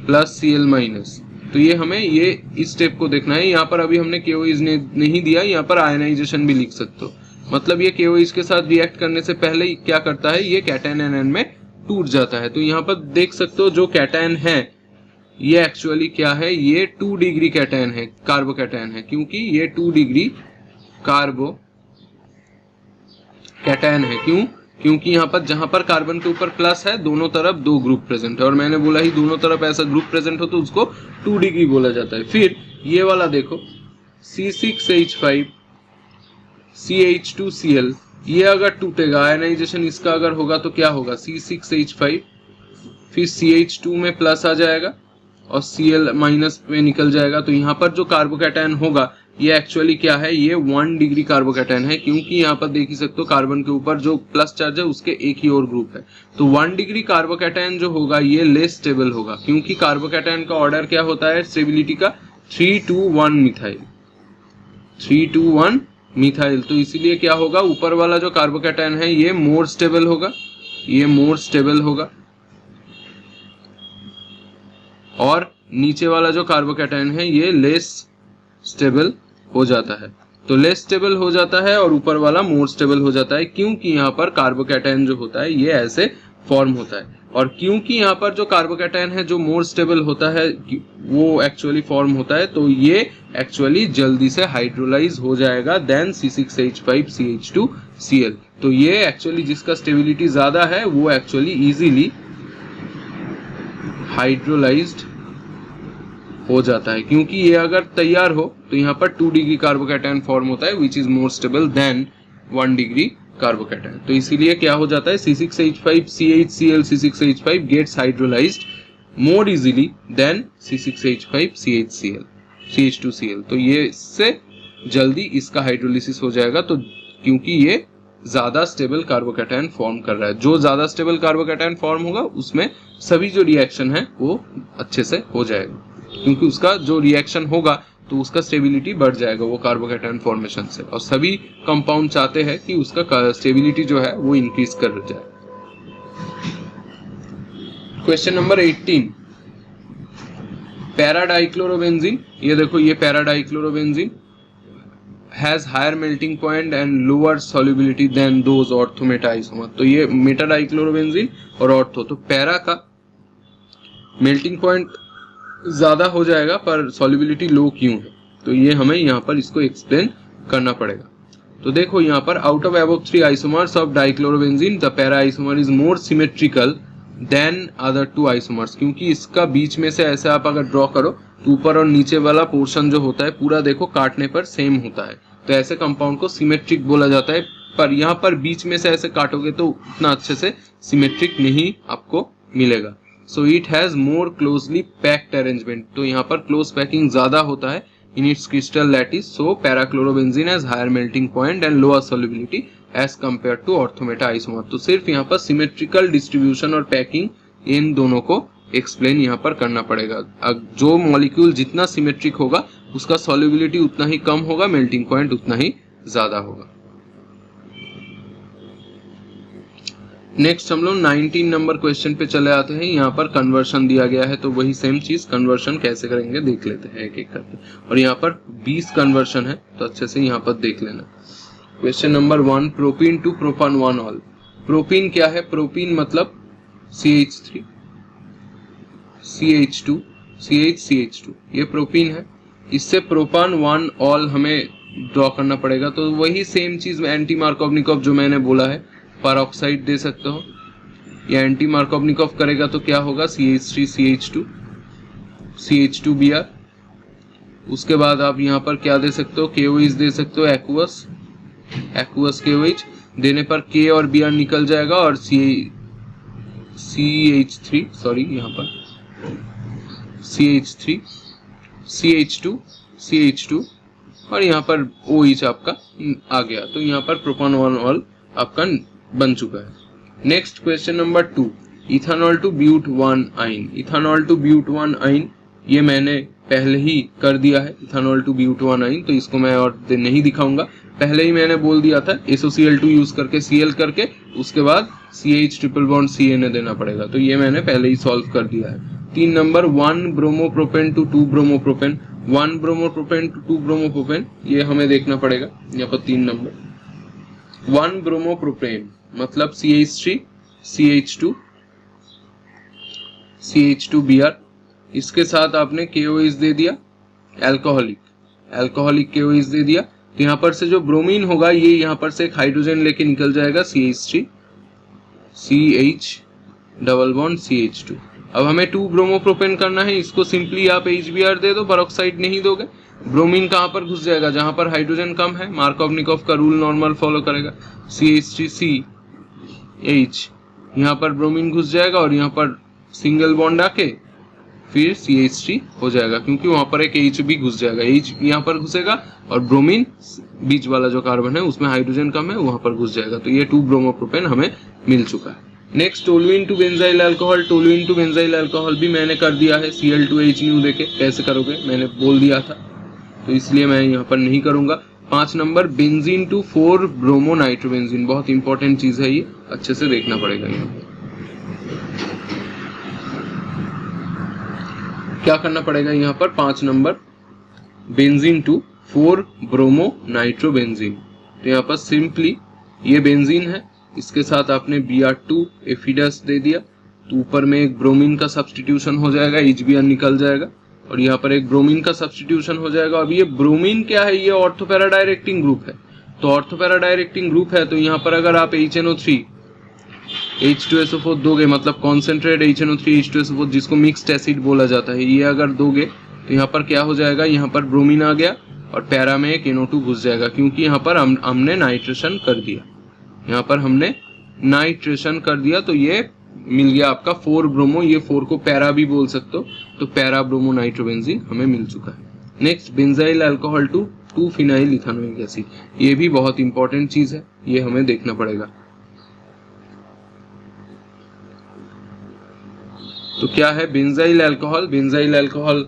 plus Cl minus. तो ये हमें ये इस स्टेप को देखना है। यहाँ पर अभी हमने KOH नहीं दिया, यहाँ पर आयनाइजेशन भी लिख सकते हो, मतलब ये KOH के साथ रिएक्ट करने से पहले क्या करता है, ये कैटायन एनायन में टूट जाता है। तो यहाँ पर देख सकते हो जो कैटायन है ये एक्चुअली क्या है, ये 2 डिग्री कैटायन है, कार्बो कैटायन है, क्योंकि ये 2 डिग्री कार्बो कैटायन है। क्यों, क्योंकि यहाँ पर जहां पर कार्बन के ऊपर प्लस है दोनों तरफ 2 ग्रुप प्रेजेंट है, और मैंने बोला ही दोनों तरफ ऐसा ग्रुप प्रेजेंट हो तो उसको 2 डिग्री बोला जाता है। फिर ये वाला देखो C6H5 CH2Cl, ये अगर टूटेगा, आयनाइजेशन इसका अगर होगा तो क्या होगा, C6H5 फिर CH2 में प्लस आ जाएगा और Cl माइनस में निकल जाएगा। तो यहाँ पर जो कार्बोकैटायन होगा ये एक्चुअली क्या है, ये 1 डिग्री कार्बोकैटायन है, क्योंकि यहाँ पर देख ही सकते हो कार्बन के ऊपर जो प्लस चार्ज है उसके एक ही और ग्रुप है। तो 1 डिग्री कार्बोकैटायन जो होगा ये लेस स्टेबल होगा, क्योंकि कार्बोकैटायन का ऑर्डर क्या होता है स्टेबिलिटी का, 3 to 1 मिथाइल, 3 to 1 मिथाइल। तो इसीलिए क्या होगा, ऊपर वाला जो कार्बोकैटायन है ये मोर स्टेबल होगा, ये मोर स्टेबल होगा, और नीचे वाला जो कार्बोकैटायन है ये लेस स्टेबल हो जाता है। तो लेस स्टेबल हो जाता है और ऊपर वाला मोर स्टेबल हो जाता है, क्योंकि यहाँ पर कार्बोकैटायन जो होता है ये ऐसे फॉर्म होता है। और क्योंकि यहाँ पर जो कार्बोकैटायन है जो मोर स्टेबल होता है वो एक्चुअली फॉर्म होता है, तो ये एक्चुअली जल्दी से हाइड्रोलाइज हो जाएगा देन C6H5 CH2Cl। तो ये एक्चुअली जिसका स्टेबिलिटी ज्यादा है वो एक्चुअली इजीली हाइड्रोलाइज्ड हो जाता है, क्योंकि ये अगर तैयार हो तो यहाँ पर 2 डिग्री कार्बोकैटायन फॉर्म होता है which is more stable than 1 degree carbocation. तो इसीलिए क्या हो जाता है, C6H5CHCl C6H5 gets hydrolysed more easily than C6H5CHCl CH2Cl। तो ये इससे जल्दी इसका हाइड्रोलिसिस हो जाएगा, तो क्योंकि ये ज्यादा स्टेबल कार्बोकैटायन फॉर्म कर रहा है। जो ज्यादा स्टेबल कार्बोकैटायन फॉर्म होगा उसमें सभी जो रिएक्शन है वो अच्छे से हो जाएगा, क्योंकि उसका जो रिएक्शन होगा तो उसका स्टेबिलिटी बढ़ जाएगा वो कार्बोकैटायन फॉर्मेशन से, और सभी कंपाउंड चाहते हैं कि उसका स्टेबिलिटी जो है वो इंक्रीज कर जाए। Question number 18, para dichlorobenzene. ये देखो, ये para dichlorobenzene has higher melting point and lower solubility than those ortho meta isomer। तो ये मेटा डाइक्लोरोबेंजीन और ऑर्थो, तो पैरा का मेल्टिंग पॉइंट ज्यादा हो जाएगा पर सॉल्युबिलिटी लो क्यों है, तो ये हमें यहाँ पर इसको एक्सप्लेन करना पड़ेगा। तो देखो यहाँ पर out of above 3 isomers of dichlorobenzene the para isomer is more symmetrical than other 2 isomers. क्योंकि इसका बीच में से ऐसे आप अगर ड्रॉ करो तो ऊपर और नीचे वाला पोर्शन जो होता है पूरा देखो काटने पर सेम होता है, तो ऐसे कंपाउंड को सिमेट्रिक बोला जाता है। पर यहाँ पर बीच में से ऐसे काटोगे तो उतना अच्छे से सिमेट्रिक नहीं आपको मिलेगा। So it has more closely packed arrangement, तो यहाँ पर क्लोज पैकिंग ज्यादा होता है in its crystal lattice. So parachlorobenzene has higher melting point and lower solubility as compare to ortho meta isomer. तो सिर्फ यहाँ पर सिमेट्रिकल डिस्ट्रीब्यूशन और पैकिंग इन दोनों को एक्सप्लेन यहाँ पर करना पड़ेगा। जो मॉलिक्यूल जितना सिमेट्रिक होगा उसका सॉल्युबिलिटी उतना ही कम होगा, मेल्टिंग पॉइंट उतना ही ज्यादा होगा। नेक्स्ट हम लोग 19 नंबर क्वेश्चन पे चले आते हैं। यहाँ पर कन्वर्शन दिया गया है, तो वही सेम चीज कन्वर्शन कैसे करेंगे देख लेते हैं एक एक करके। और यहाँ पर 20 कन्वर्शन है, तो अच्छे से यहाँ पर देख लेना। Question number 1, propene to propan 1 ol. Propene क्या है? प्रोपीन मतलब CH3 CH2 CH ये प्रोपीन है। इससे प्रोपान 1 ऑल हमें ड्रॉ करना पड़ेगा, तो वही सेम चीज एंटी मार्कोवनिकोव जो मैंने बोला है, पेरोक्साइड दे सकते हो या एंटी मार्कोवनिकोव करेगा तो क्या होगा, CH3 CH2 CH2Br। उसके बाद आप यहाँ पर क्या दे सकते हो, KOH दे सकते हो, एक्वस KOH देने पर K और Br निकल जाएगा और CH3 सॉरी यहाँ पर CH3 CH2 और यहाँ पर OH आपका आ गया, तो यहाँ पर प्रोपान 1 ऑल आपका बन चुका है। Next question number 2, ethanol to but 1 yne. Ethanol to but 1 आइन ये मैंने पहले ही कर दिया है, इथानॉल टू ब्यूट 1 आइन, तो इसको मैं और नहीं दिखाऊंगा। पहले ही मैंने बोल दिया था SOCl2 यूज करके Cl करके उसके बाद CH ट्रिपल बॉन्ड CNA देना पड़ेगा, तो ये मैंने पहले ही सॉल्व कर दिया है। 3 number 1 bromopropane to 2 bromopropane, 1 bromopropane to 2 bromopropane, ये हमें देखना पड़ेगा। यहाँ पर 3 नंबर 1 ब्रोमोप्रोपेन मतलब CH3 CH2Br, इसके साथ आपने KOH दे दिया, अल्कोहलिक KOH दे दिया, तो यहाँ पर से जो ब्रोमीन होगा ये यहाँ पर से एक हाइड्रोजन लेके निकल जाएगा CH3 CH double bond CH2। अब हमें 2 ब्रोमोप्रोपेन करना है, इसको सिंपली आप HBr दे दो, पेरोक्साइड नहीं दोगे। ब्रोमीन कहाँ पर घुस जाएगा, जहां पर हाइड्रोजन कम है, मार्कोवनिकोव का रूल नॉर्मल फॉलो करेगा, CH3CH, यहाँ पर ब्रोमीन घुस जाएगा और यहाँ पर सिंगल बॉन्ड आके फिर CH3 हो जाएगा, क्योंकि वहां पर एक H भी घुस जाएगा, H यहाँ पर घुसेगा और ब्रोमीन बीच वाला जो कार्बन है उसमें हाइड्रोजन कम है वहां पर घुस जाएगा, तो ये 2 ब्रोमोप्रोपेन हमें मिल चुका है। Next toluene to benzyl alcohol, toluene to benzyl alcohol भी मैंने कर दिया है, Cl2H न्यू देके। कैसे करोगे मैंने बोल दिया था, तो इसलिए मैं यहाँ पर नहीं करूंगा। 5 number benzene to 4 bromo nitrobenzene, बहुत इंपॉर्टेंट चीज है ये, अच्छे से देखना पड़ेगा। यहाँ पर क्या करना पड़ेगा, यहाँ पर 5 number benzene to 4 bromo nitrobenzene, तो यहाँ पर सिंपली ये बेंजीन है, इसके साथ आपने Br2 एफिडस दे दिया, तो ऊपर में एक ब्रोमीन का सब्स्टिट्यूशन हो जाएगा, HBr निकल जाएगा और यहाँ पर एक ब्रोमीन का सब्स्टिट्यूशन हो जाएगा। अब ये ब्रोमीन क्या है, ये ऑर्थोपैरा डायरेक्टिंग ग्रुप है, तो ऑर्थोपैरा डायरेक्टिंग ग्रुप है, तो यहाँ पर अगर आप HNO3 H2SO4 दोगे, मतलब कॉन्सेंट्रेट HNO3 H2SO4 जिसको मिक्स्ड एसिड बोला जाता है, ये अगर दोगे तो यहाँ पर क्या हो जाएगा, यहाँ पर ब्रोमीन आ गया और पैरा में एक NO2 घुस जाएगा, क्योंकि यहाँ पर हमने नाइट्रेशन कर दिया। यहाँ पर हमने नाइट्रेशन कर दिया तो ये मिल गया आपका 4 ब्रोमो, ये 4 को पैरा भी बोल सकते हो, तो पैरा ब्रोमो नाइट्रोबेंजीन हमें मिल चुका है। Next benzyl alcohol to 2 phenyl ethanoic acid, ये भी बहुत इंपॉर्टेंट चीज है, ये हमें देखना पड़ेगा। तो क्या है बेंजाइल अल्कोहल? बेंजाइल अल्कोहल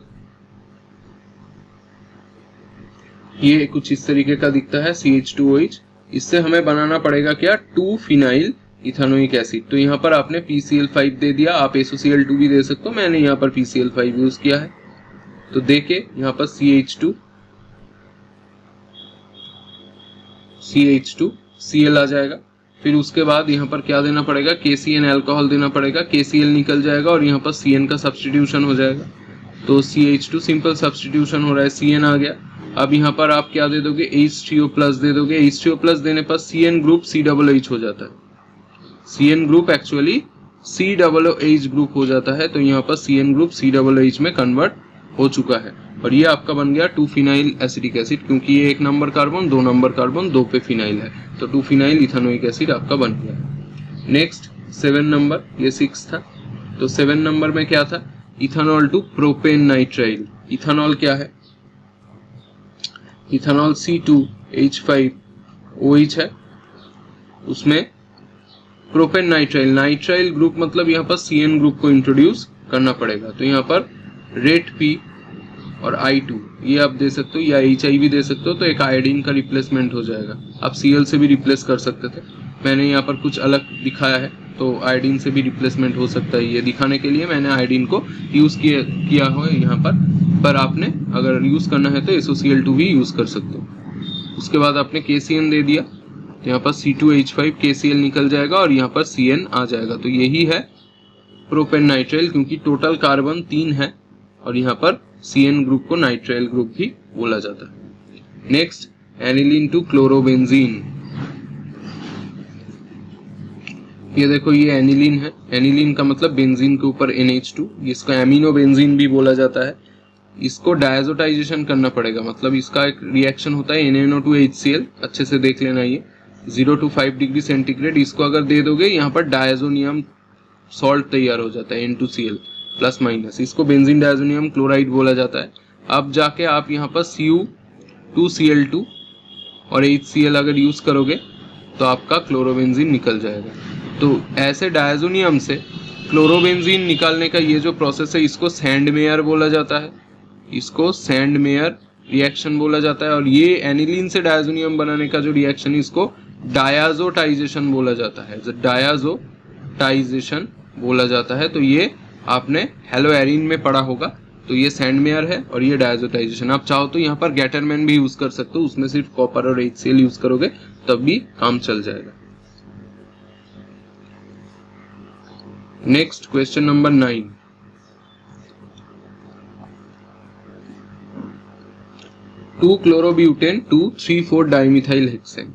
ये कुछ इस तरीके का दिखता है CH2OH। इससे हमें बनाना पड़ेगा क्या? 2 फिनाइल इथानोइक एसिड। तो यहाँ पर आपने PCl5 दे दिया, आप SOCl2 भी दे सकते हो, मैंने यहाँ पर PCl5 यूज किया है। तो देखे यहाँ पर CH2Cl आ जाएगा। फिर उसके बाद यहाँ पर क्या देना पड़ेगा? KCN अल्कोहल देना पड़ेगा, KCl निकल जाएगा और यहाँ पर CN का सब्स्टिट्यूशन हो जाएगा। तो CH2 सिंपल सब्स्टिट्यूशन हो रहा है, CN आ गया। अब यहाँ पर आप क्या दे दोगे? H3O+ दे दोगे। H3O+ देने पर CN ग्रुप COOH हो जाता है। CN group actually COOH group हो जाता है, तो यहाँ पर CN ग्रुप COOH में कन्वर्ट हो चुका है और ये आपका बन गया 2 फिनाइल एसिटिक एसिड, क्योंकि ये 1 नंबर कार्बन 2 नंबर कार्बन 2 पे फिनाइल है, तो 2 फिनाइल इथानोइक एसिड आपका बन गया। नेक्स्ट 7 नंबर, ये 6 था, तो 7 नंबर में क्या था? Ethanol to propane nitrile. Ethanol क्या है? इथानॉल C2H5OH है, उसमें प्रोपेन नाइट्राइल, नाइट्राइल ग्रुप मतलब यहाँ पर CN ग्रुप को इंट्रोड्यूस करना पड़ेगा। तो यहाँ पर रेट P और I2 ये आप दे सकते हो, या HI भी दे सकते हो, तो एक आयोडीन का रिप्लेसमेंट हो जाएगा। आप Cl से भी रिप्लेस कर सकते थे, मैंने यहाँ पर कुछ अलग दिखाया है, तो आयोडीन से भी रिप्लेसमेंट हो सकता है। ये दिखाने के लिए मैंने आयोडीन को यूज किया हो यहाँ पर आपने अगर यूज करना है तो SOCl2 भी यूज कर सकते हो। उसके बाद आपने KCN दे दिया, तो यहाँ पर C2H5 KCl निकल जाएगा और यहाँ पर CN आ जाएगा। तो यही है प्रोपेन नाइट्राइल, क्योंकि टोटल कार्बन 3 है और यहाँ पर CN ग्रुप को नाइट्राइल ग्रुप भी बोला जाता है। नेक्स्ट एनिलीन टू क्लोरोबेंजीन, ये देखो ये एनिलीन है। एनिलीन का मतलब बेंजीन के ऊपर NH2, इसको एमिनो बेंजीन भी बोला जाता है। इसको डायजोटाइजेशन करना पड़ेगा, मतलब इसका एक रिएक्शन होता है NaNO2HCl, अच्छे से देख लेना, ये 0 to 5 डिग्री सेंटीग्रेड। इसको अगर दे दोगे यहाँ पर डायजोनियम सॉल्ट तैयार हो जाता है N2Cl प्लस माइनस, इसको बेंजीन डायजोनियम क्लोराइड बोला जाता है। अब जाके आप यहाँ पर Cu2Cl2 और HCl अगर यूज करोगे तो आपका क्लोरोबेंजीन निकल जाएगा। तो ऐसे डायजोनियम से क्लोरोबेंजीन निकालने का ये जो प्रोसेस है, इसको सैंडमेयर बोला जाता है, इसको सैंडमेयर रिएक्शन बोला जाता है। और ये एनिलीन से डायजोनियम बनाने का जो रिएक्शन है, इसको डायाजोटाइजेशन बोला जाता है, डायाजोटाइजेशन बोला जाता है। तो ये आपने हेलोएरिन में पढ़ा होगा, तो ये सैंडमेयर है और ये डायजोटाइजेशन। आप चाहो तो यहाँ पर गैटरमैन भी यूज कर सकते हो, उसमें सिर्फ कॉपर और HCl यूज करोगे तब भी काम चल जाएगा। Next question number 9, two chlorobutane to 3,4 dimethyl hexane.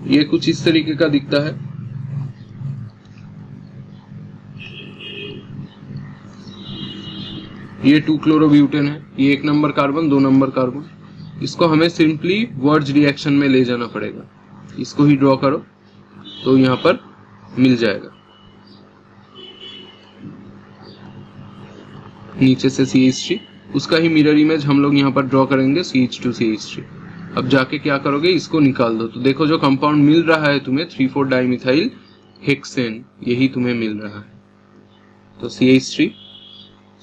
ये कुछ इस तरीके का दिखता है। ये 2 क्लोरोब्यूटेन है, ये 1 नंबर कार्बन 2 नंबर कार्बन। इसको हमें सिंपली वर्ज रिएक्शन में ले जाना पड़ेगा। इसको ही ड्रॉ करो तो यहाँ पर मिल जाएगा, नीचे से CH3, उसका ही मिरर इमेज हम लोग यहाँ पर ड्रॉ करेंगे CH2CH3। अब जाके क्या करोगे? इसको निकाल दो। तो देखो जो कंपाउंड मिल रहा है तुम्हें 3,4 डाइमिथाइल हेक्सेन, यही तुम्हें मिल रहा है। तो CH3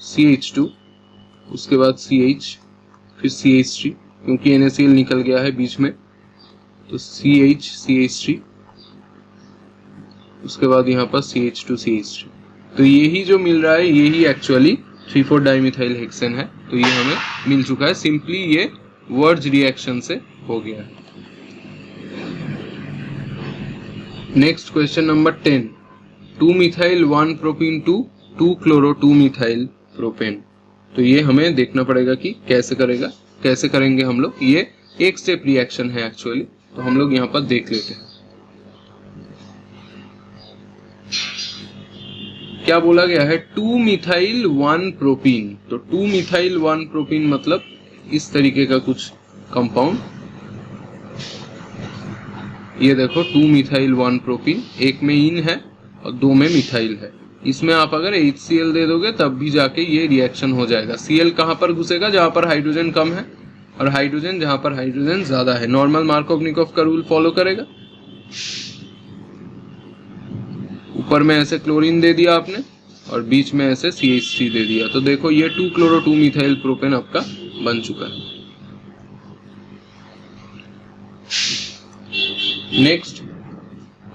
CH2 उसके बाद CH फिर CH3, क्योंकि NaCl निकल गया है बीच में, तो CH3 उसके बाद यहाँ पर CH2CH3। तो यही जो मिल रहा है यही एक्चुअली 3,4 डाइमिथाइल हेक्सेन है। तो ये हमें मिल चुका है, सिंपली ये वर्ज रिएक्शन से हो गया है। Next question number 10, 2 methyl 1 propene to 2 chloro 2 methyl propane. तो ये हमें देखना पड़ेगा कि कैसे करेंगे हम लोग। ये एक स्टेप रिएक्शन है एक्चुअली, तो हम लोग यहाँ पर देख लेते हैं क्या बोला गया है। 2 मिथाइल 1 प्रोपीन, तो 2 मिथाइल 1 प्रोपीन मतलब इस तरीके का कुछ कंपाउंड। ये देखो 2 मिथाइल 1 प्रोपीन, एक में इन है और 2 में मिथाइल है। इसमें आप अगर HCl दे दोगे तब भी जाके ये रिएक्शन हो जाएगा। Cl कहाँ पर घुसेगा? जहां पर हाइड्रोजन कम है, और हाइड्रोजन जहां पर हाइड्रोजन ज्यादा है। नॉर्मल मार्कोवनिकोव का रूल फॉलो करेगा। ऊपर में ऐसे क्लोरीन दे दिया आपने और बीच में ऐसे CH3 दे दिया, तो देखो ये 2 क्लोरो 2 मिथाइल प्रोपेन आपका बन चुका है। Next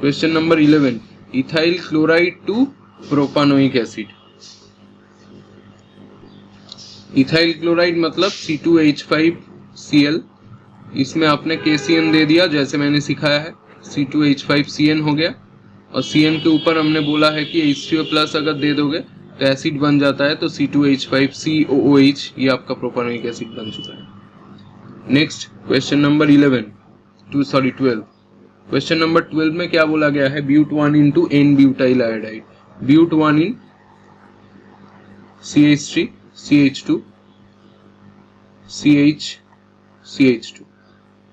question number 11, ethyl chloride to propanoic acid. Ethyl chloride मतलब C2H5Cl, इसमें आपने KCN दे दिया जैसे मैंने सिखाया है, C2H5CN हो गया, और CN के ऊपर हमने बोला है कि H2O+ अगर दे दोगे तो एसिड बन जाता है, तो C2H5COOH, ये आपका प्रोपानोइक एसिड बन चुका है। Next question number 12। Question number 12 में क्या बोला गया है? ब्यूट1 इंटू N ब्यूटाइल आयोडाइड। ब्यूट1 इन CH3 CH2 CH2,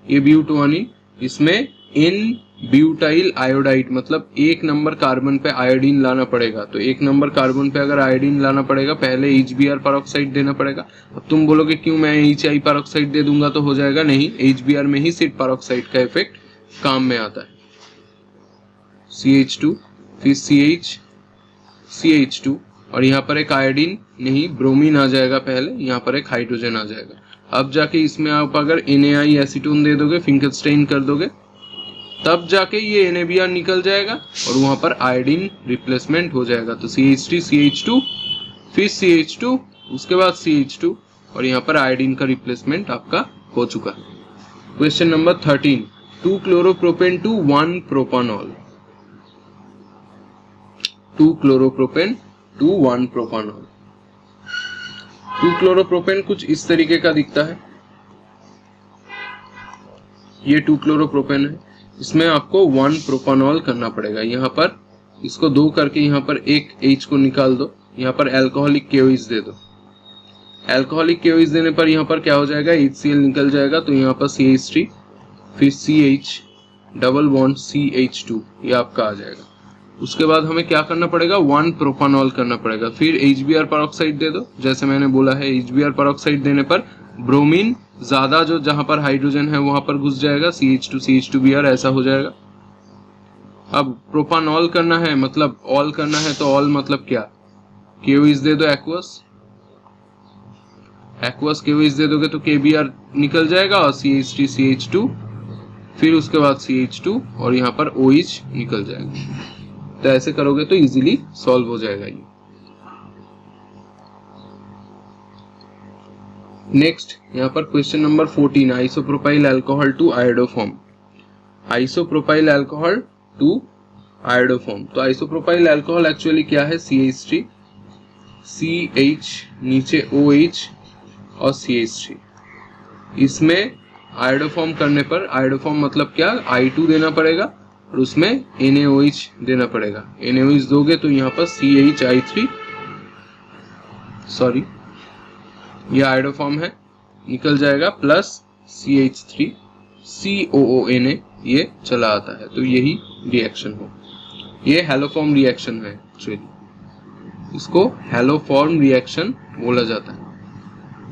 ये ब्यूट1 इन, इसमें N ब्यूटाइल आयोडाइड मतलब 1 नंबर कार्बन पे आयोडीन लाना पड़ेगा। तो 1 नंबर कार्बन पे अगर आयोडीन लाना पड़ेगा पहले HBr पेरोक्साइड देना पड़ेगा। अब तुम बोलोगे क्यों मैं HI पेरोक्साइड दे दूंगा तो हो जाएगा? नहीं, HBr में ही सिर्फ पेरोक्साइड का इफेक्ट काम में आता है। CH2 फिर CH2 और यहाँ पर एक आयोडीन नहीं ब्रोमीन आ जाएगा पहले, यहाँ पर एक हाइड्रोजन आ जाएगा। अब जाके इसमें आप अगर NaI एसीटोन दे दोगे, फिंगरस्टेन कर दोगे, तब जाके ये NaBr निकल जाएगा और वहां पर आयोडीन रिप्लेसमेंट हो जाएगा। तो CH3 CH2 फिर CH2 उसके बाद CH2 और यहाँ पर आयोडीन का रिप्लेसमेंट आपका हो चुका है। Question number 13, 2 chloropropane to 1 propanol. 2 chloropropane to 1 propanol. 2 chloropropane कुछ इस तरीके का दिखता है। ये 2 क्लोरोप्रोपेन है, इसमें आपको 1 प्रोपानॉल करना पड़ेगा। यहाँ पर इसको 2 करके यहाँ पर एक H को निकाल दो, यहाँ पर अल्कोहलिक KOH दे दो। अल्कोहलिक KOH देने पर यहाँ पर क्या हो जाएगा? HCl निकल जाएगा, तो यहाँ पर CH3 फिर CH डबल बॉन्ड CH2 ये आपका आ जाएगा। उसके बाद हमें क्या करना पड़ेगा? 1 प्रोपानॉल करना पड़ेगा। फिर HBr पेरोक्साइड दे दो, जैसे मैंने बोला है HBr पेरोक्साइड देने पर ब्रोमीन ज्यादा जो जहां पर हाइड्रोजन है वहां पर घुस जाएगा, CH2 CH2Br ऐसा हो जाएगा। अब प्रोपानॉल करना है मतलब ऑल करना है, तो ऑल मतलब क्या? KOH दे दो, एक्वस KOH दे दोगे तो KBr निकल जाएगा और CH3 CH2 फिर उसके बाद CH2 और यहाँ पर OH निकल जाएगा। तो ऐसे करोगे तो इजीली सॉल्व हो जाएगा ये। नेक्स्ट यहाँ पर question number 14, isopropyl alcohol to iodoform. Isopropyl alcohol to iodoform. तो आइसोप्रोपाइल अल्कोहल एक्चुअली क्या है? CH3 CH नीचे OH और CH3। इसमें आयोडोफॉर्म करने पर, आयोडोफॉर्म मतलब क्या? I2 देना पड़ेगा और उसमें NaOH देना पड़ेगा। NaOH दोगे तो यहाँ पर CHI3 सॉरी ये आयोडोफॉर्म है निकल जाएगा, प्लस CH3 COONA ये चला आता है। तो यही रिएक्शन हो, ये हेलोफॉर्म रिएक्शन है एक्चुअली, इसको हेलोफॉर्म रिएक्शन बोला जाता है।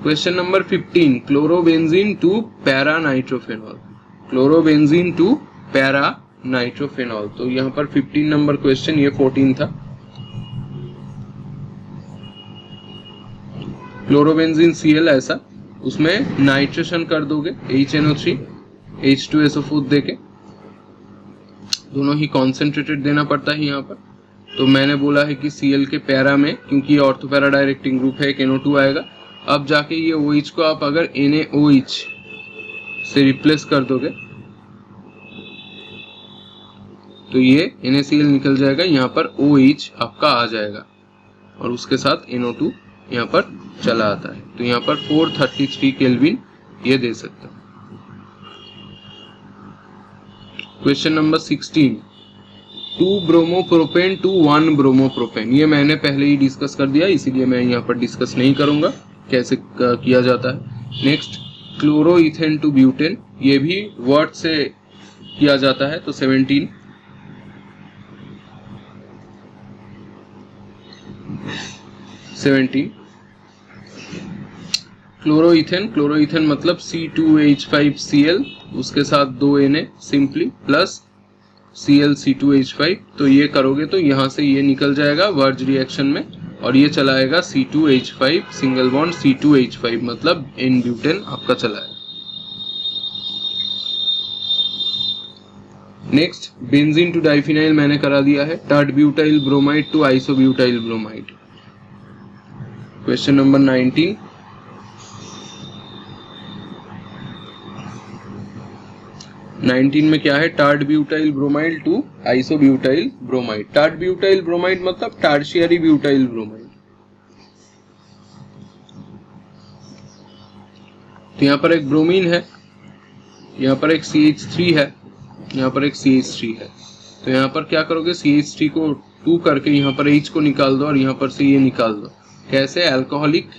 Question number 15, chlorobenzene to para nitrophenol. Chlorobenzene to para nitrophenol. तो यहाँ पर 15 नंबर क्वेश्चन, ये 14 था। क्लोरोबेंजीन Cl ऐसा, उसमें नाइट्रेशन कर दोगे HNO3 H2SO4 देके, दोनों ही कॉन्सेंट्रेटेड देना पड़ता है यहाँ पर। तो मैंने बोला है कि Cl के पैरा में, क्योंकि ये ऑर्थोपैरा डायरेक्टिंग ग्रुप है, एक NO2 आएगा। अब जाके ये OH को आप अगर NaOH से रिप्लेस कर दोगे तो ये NaCl निकल जाएगा, यहाँ पर OH आपका आ जाएगा और उसके साथ NO2 यहाँ पर चला आता है। तो यहाँ पर 433 केल्विन ये दे सकता है। Question number 16, 2 bromopropane to 1 bromopropane. ये मैंने पहले ही डिस्कस कर दिया, इसीलिए मैं यहाँ पर डिस्कस नहीं करूंगा कैसे किया जाता है। नेक्स्ट क्लोरोइथेन टू ब्यूटेन, ये भी वर्ड से किया जाता है। तो 17 क्लोरोइथेन, क्लोरोइथेन मतलब C2H5Cl, उसके साथ 2 Na सिंपली प्लस Cl(C2H5), तो ये करोगे तो यहाँ से ये निकल जाएगा वर्ज रिएक्शन में और ये चलाएगा C2H5 सिंगल बॉन्ड C2H5, मतलब N ब्यूटेन आपका चलाएगा। नेक्स्ट बेंजीन टू डाइफिनाइल मैंने करा दिया है, tert butyl bromide to isobutyl bromide. Question number 19, में क्या है, tert butyl bromide to isobutyl bromide. Tert butyl bromide मतलब टर्शियरी ब्यूटाइल ब्रोमाइड। तो यहाँ पर एक ब्रोमीन है, यहाँ पर एक CH3 है, यहाँ पर एक CH3 है। तो यहाँ पर क्या करोगे, CH3 को 2 करके यहाँ पर H को निकाल दो और यहाँ पर से ये निकाल दो। कैसे, अल्कोहलिक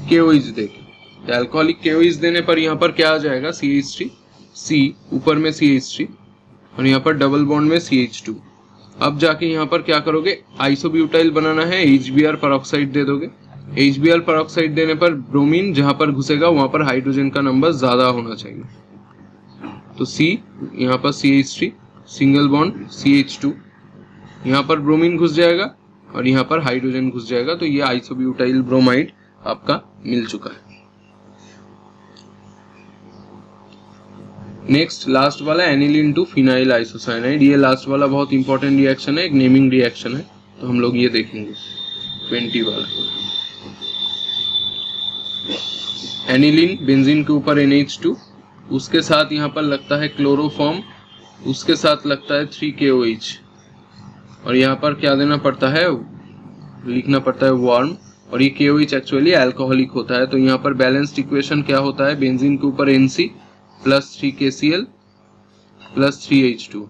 KOH देके। तो अल्कोहलिक KOH देने पर यहाँ पर क्या आ जाएगा, CH3 C, ऊपर में CH3 और यहाँ पर डबल बॉन्ड में CH2। अब जाके यहाँ पर क्या करोगे, आइसोब्यूटाइल बनाना है, HBr पेरोक्साइड दे दोगे। HBr पेरोक्साइड देने पर ब्रोमीन जहां पर घुसेगा वहां पर हाइड्रोजन का नंबर ज्यादा होना चाहिए। तो C, यहाँ पर CH3 सिंगल बॉन्ड CH2, यहाँ पर ब्रोमीन घुस जाएगा और यहाँ पर हाइड्रोजन घुस जाएगा। तो ये आइसोब्यूटाइल ब्रोमाइड आपका मिल चुका है। नेक्स्ट लास्ट वाला एनिलीन टू फिनाइल आइसोसाइनाइड। ये लास्ट वाला बहुत इंपॉर्टेंट रिएक्शन है, एक नेमिंग रिएक्शन है, तो हम लोग ये देखेंगे 20 वाला। एनिलीन बेंजीन के ऊपर NH2, उसके साथ यहाँ पर लगता है क्लोरोफॉर्म, उसके साथ लगता है 3KOH और यहाँ पर क्या देना पड़ता है, लिखना पड़ता है वार्म, और ये KOH एक्चुअली अल्कोहलिक होता है। तो यहाँ पर बैलेंस्ड इक्वेशन क्या होता है, बेंजीन के ऊपर NC plus 3KCl plus 3H2।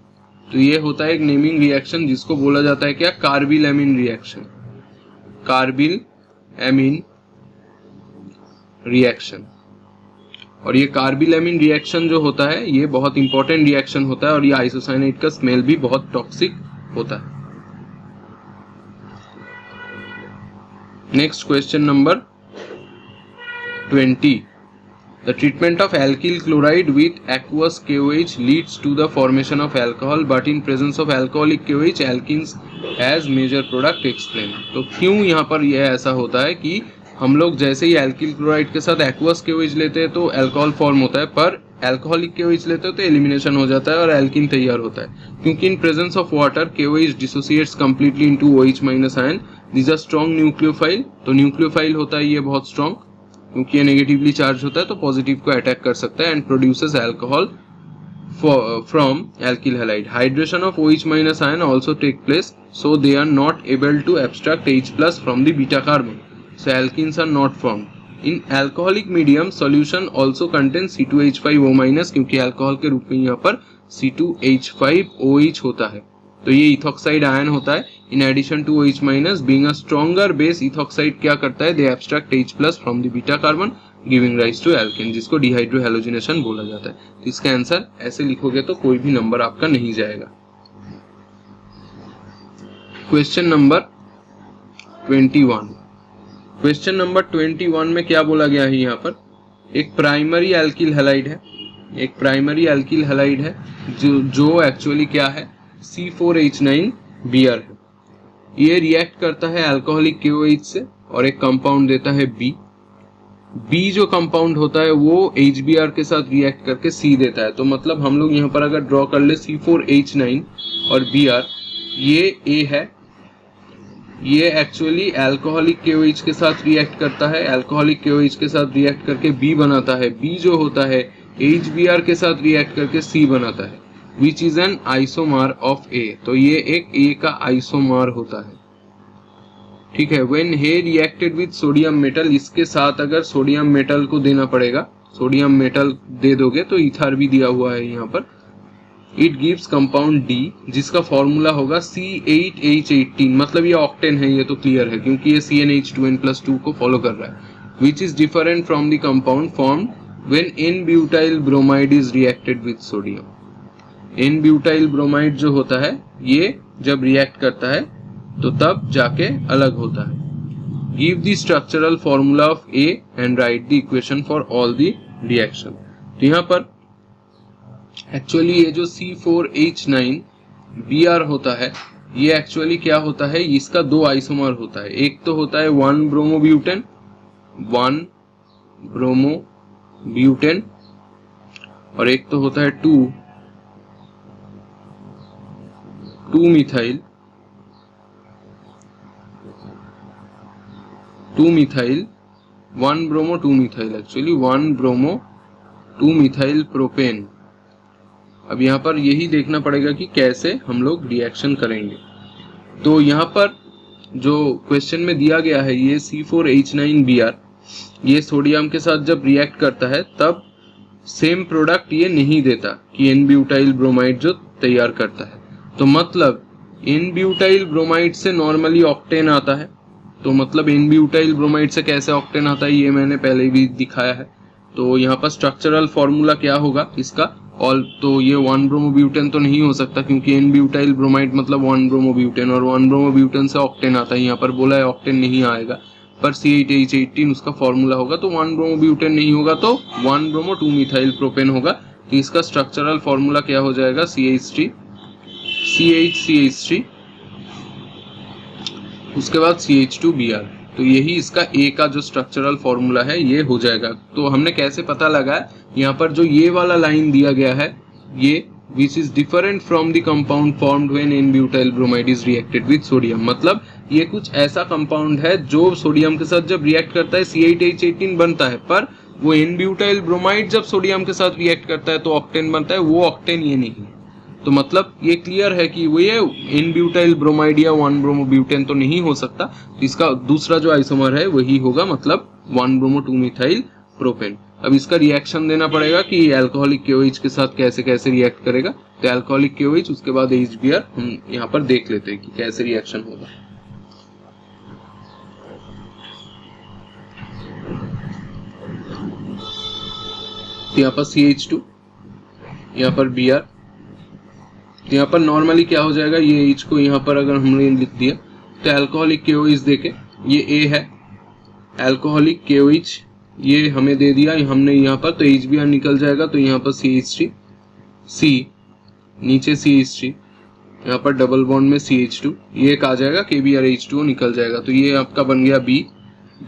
तो ये होता है एक नेमिंग रिएक्शन जिसको बोला जाता है क्या, carbyl amine reaction. Carbyl amine reaction. और ये कार्बिल एमीन रिएक्शन जो होता है ये बहुत इंपॉर्टेंट रिएक्शन होता है और ये आइसोसाइनाइड का स्मेल भी बहुत टॉक्सिक होता है। Next question number 20, the treatment of alkyl chloride with aqueous KOH leads to the formation of alcohol, but in presence of alcoholic KOH alkenes as major product explain। तो क्यों यहाँ पर यह ऐसा होता है कि हम लोग जैसे ही एल्किल क्लोराइड के साथ एक्वस KOH लेते हैं तो अल्कोहल फॉर्म होता है, पर अल्कोहलिक KOH लेते हैं तो एलिमिनेशन हो जाता है और एल्किन तैयार होता है, क्योंकि in presence of water KOH dissociates completely into OH minus ion. This are strong nucleophile. तो न्यूक्लियोफाइल होता है ये बहुत स्ट्रॉन्ग, क्योंकि ये नेगेटिवली चार्ज होता है तो पॉजिटिव को अटैक कर सकता है, and produces alcohol from alkyl halide। Hydration of OH minus ion also take place, so they are not able to abstract H plus from the beta carbon, so alkenes are not formed. In alcoholic medium solution also contains C2H5O-, क्योंकि अल्कोहल के रूप में यहाँ पर C2H5OH होता है, तो ये इथॉक्साइड आयन होता है। In addition to OH minus, being a stronger base, ethoxide क्या करता है, they abstract H plus from the beta carbon giving rise to alkene, जिसको डिहाइड्रोहेलोजिनेशन बोला जाता है। तो इसका आंसर ऐसे लिखोगे तो कोई भी नंबर आपका नहीं जाएगा। क्वेश्चन नंबर 21, क्वेश्चन नंबर 21 में क्या बोला गया है, यहाँ पर एक प्राइमरी एल्किल हैलाइड है, एक प्राइमरी एल्किल हैलाइड है जो एक्चुअली क्या है, C4H9Br है। ये रिएक्ट करता है अल्कोहलिक KOH से और एक कंपाउंड देता है B जो कंपाउंड होता है वो HBr के साथ रिएक्ट करके C देता है। तो मतलब हम लोग यहाँ पर अगर ड्रॉ कर ले C4H9 और Br, ये A है, ये एक्चुअली अल्कोहलिक KOH के साथ रिएक्ट करता है, अल्कोहलिक KOH के साथ रिएक्ट करके B बनाता है, B जो होता है HBr के साथ रिएक्ट करके C बनाता है, which is an isomer of A। तो ये एक A का आइसोमर होता है, ठीक है। When he reacted with sodium metal, इसके साथ अगर सोडियम मेटल को देना पड़ेगा, सोडियम मेटल दे दोगे तो इथर भी दिया हुआ है यहाँ पर, इट गिव्स कंपाउंड D जिसका फॉर्मूला होगा C8H18, मतलब ये ऑक्टेन है, ये तो क्लियर है क्योंकि ये CnH2n+2 को फॉलो कर रहा है, which is different from the compound form when n-butyl bromide is reacted with sodium. n-butyl bromide जो होता है ये जब रिएक्ट करता है तो तब जाके अलग होता है. Give the structural formula of A and write the equation for all the reaction. तो यहाँ पर एक्चुअली ये जो C4H9Br होता है ये एक्चुअली क्या होता है, इसका दो आइसोमर होता है. एक तो होता है 1-bromobutane और एक तो होता है 2-methyl 1-bromo-2-methyl actually 1-bromo-2-methyl propane. अब यहाँ पर यही देखना पड़ेगा कि कैसे हम लोग रिएक्शन करेंगे. तो यहाँ पर जो क्वेश्चन में दिया गया है ये C4H9Br ये सोडियम के साथ जब रिएक्ट करता है तब सेम प्रोडक्ट ये नहीं देता कि n-butyl ब्रोमाइड जो तैयार करता है. तो मतलब n-butyl ब्रोमाइड से नॉर्मली ऑक्टेन आता है. तो मतलब n-butyl ब्रोमाइड से कैसे ऑक्टेन आता है ये मैंने पहले भी दिखाया है. तो यहाँ पर स्ट्रक्चरल फॉर्मूला क्या होगा इसका, ऑल तो ये 1-bromobutane तो नहीं हो सकता क्योंकि n-butyl ब्रोमाइड मतलब 1-bromobutane और 1-bromobutane से ऑक्टेन आता है. यहाँ पर बोला है ऑक्टेन नहीं आएगा पर C8H18 उसका फॉर्मूला होगा. तो 1-bromobutane नहीं होगा तो 1-bromo-2-methyl प्रोपेन होगा. तो इसका स्ट्रक्चरल फॉर्मूला क्या हो जाएगा, CH3 उसके बाद CH2Br. तो यही इसका A का जो स्ट्रक्चरल फॉर्मूला है ये हो जाएगा. तो हमने कैसे पता लगाया, यहाँ पर जो ये वाला लाइन दिया गया है ये which is different from the compound formed when n-butyl bromide is reacted with sodium. मतलब ये कुछ ऐसा कंपाउंड है जो सोडियम के साथ जब रिएक्ट करता है C8H18 बनता है, पर वो n-butyl ब्रोमाइड जब सोडियम के साथ रिएक्ट करता है तो ऑक्टेन बनता है, वो ऑक्टेन ये नहीं है. तो मतलब ये क्लियर है कि वो ये n-butyl ब्रोमाइड या 1-bromobutane तो नहीं हो सकता. इसका दूसरा जो आइसोमर है वही होगा मतलब 1-bromo-2-methyl प्रोपेन. अब इसका रिएक्शन देना पड़ेगा कि अल्कोहलिक KOH के साथ कैसे कैसे रिएक्ट करेगा. तो अल्कोहलिक KOH उसके बाद HBr हम यहाँ पर देख लेते हैं कि कैसे रिएक्शन होगा. यहाँ पर CH2 यहाँ पर Br. तो यहाँ पर नॉर्मली क्या हो जाएगा, ये H को यहाँ पर अगर हमने लिख दिया तो अल्कोहलिक KOH देखे ये A है, अल्कोहलिक KOH ये हमें दे दिया हमने यहाँ पर. तो HBr निकल जाएगा. तो यहाँ पर CH3 C नीचे CH3 यहाँ पर डबल बॉन्ड में CH2 ये एक आ जाएगा KBrH2O निकल जाएगा. तो ये आपका बन गया B.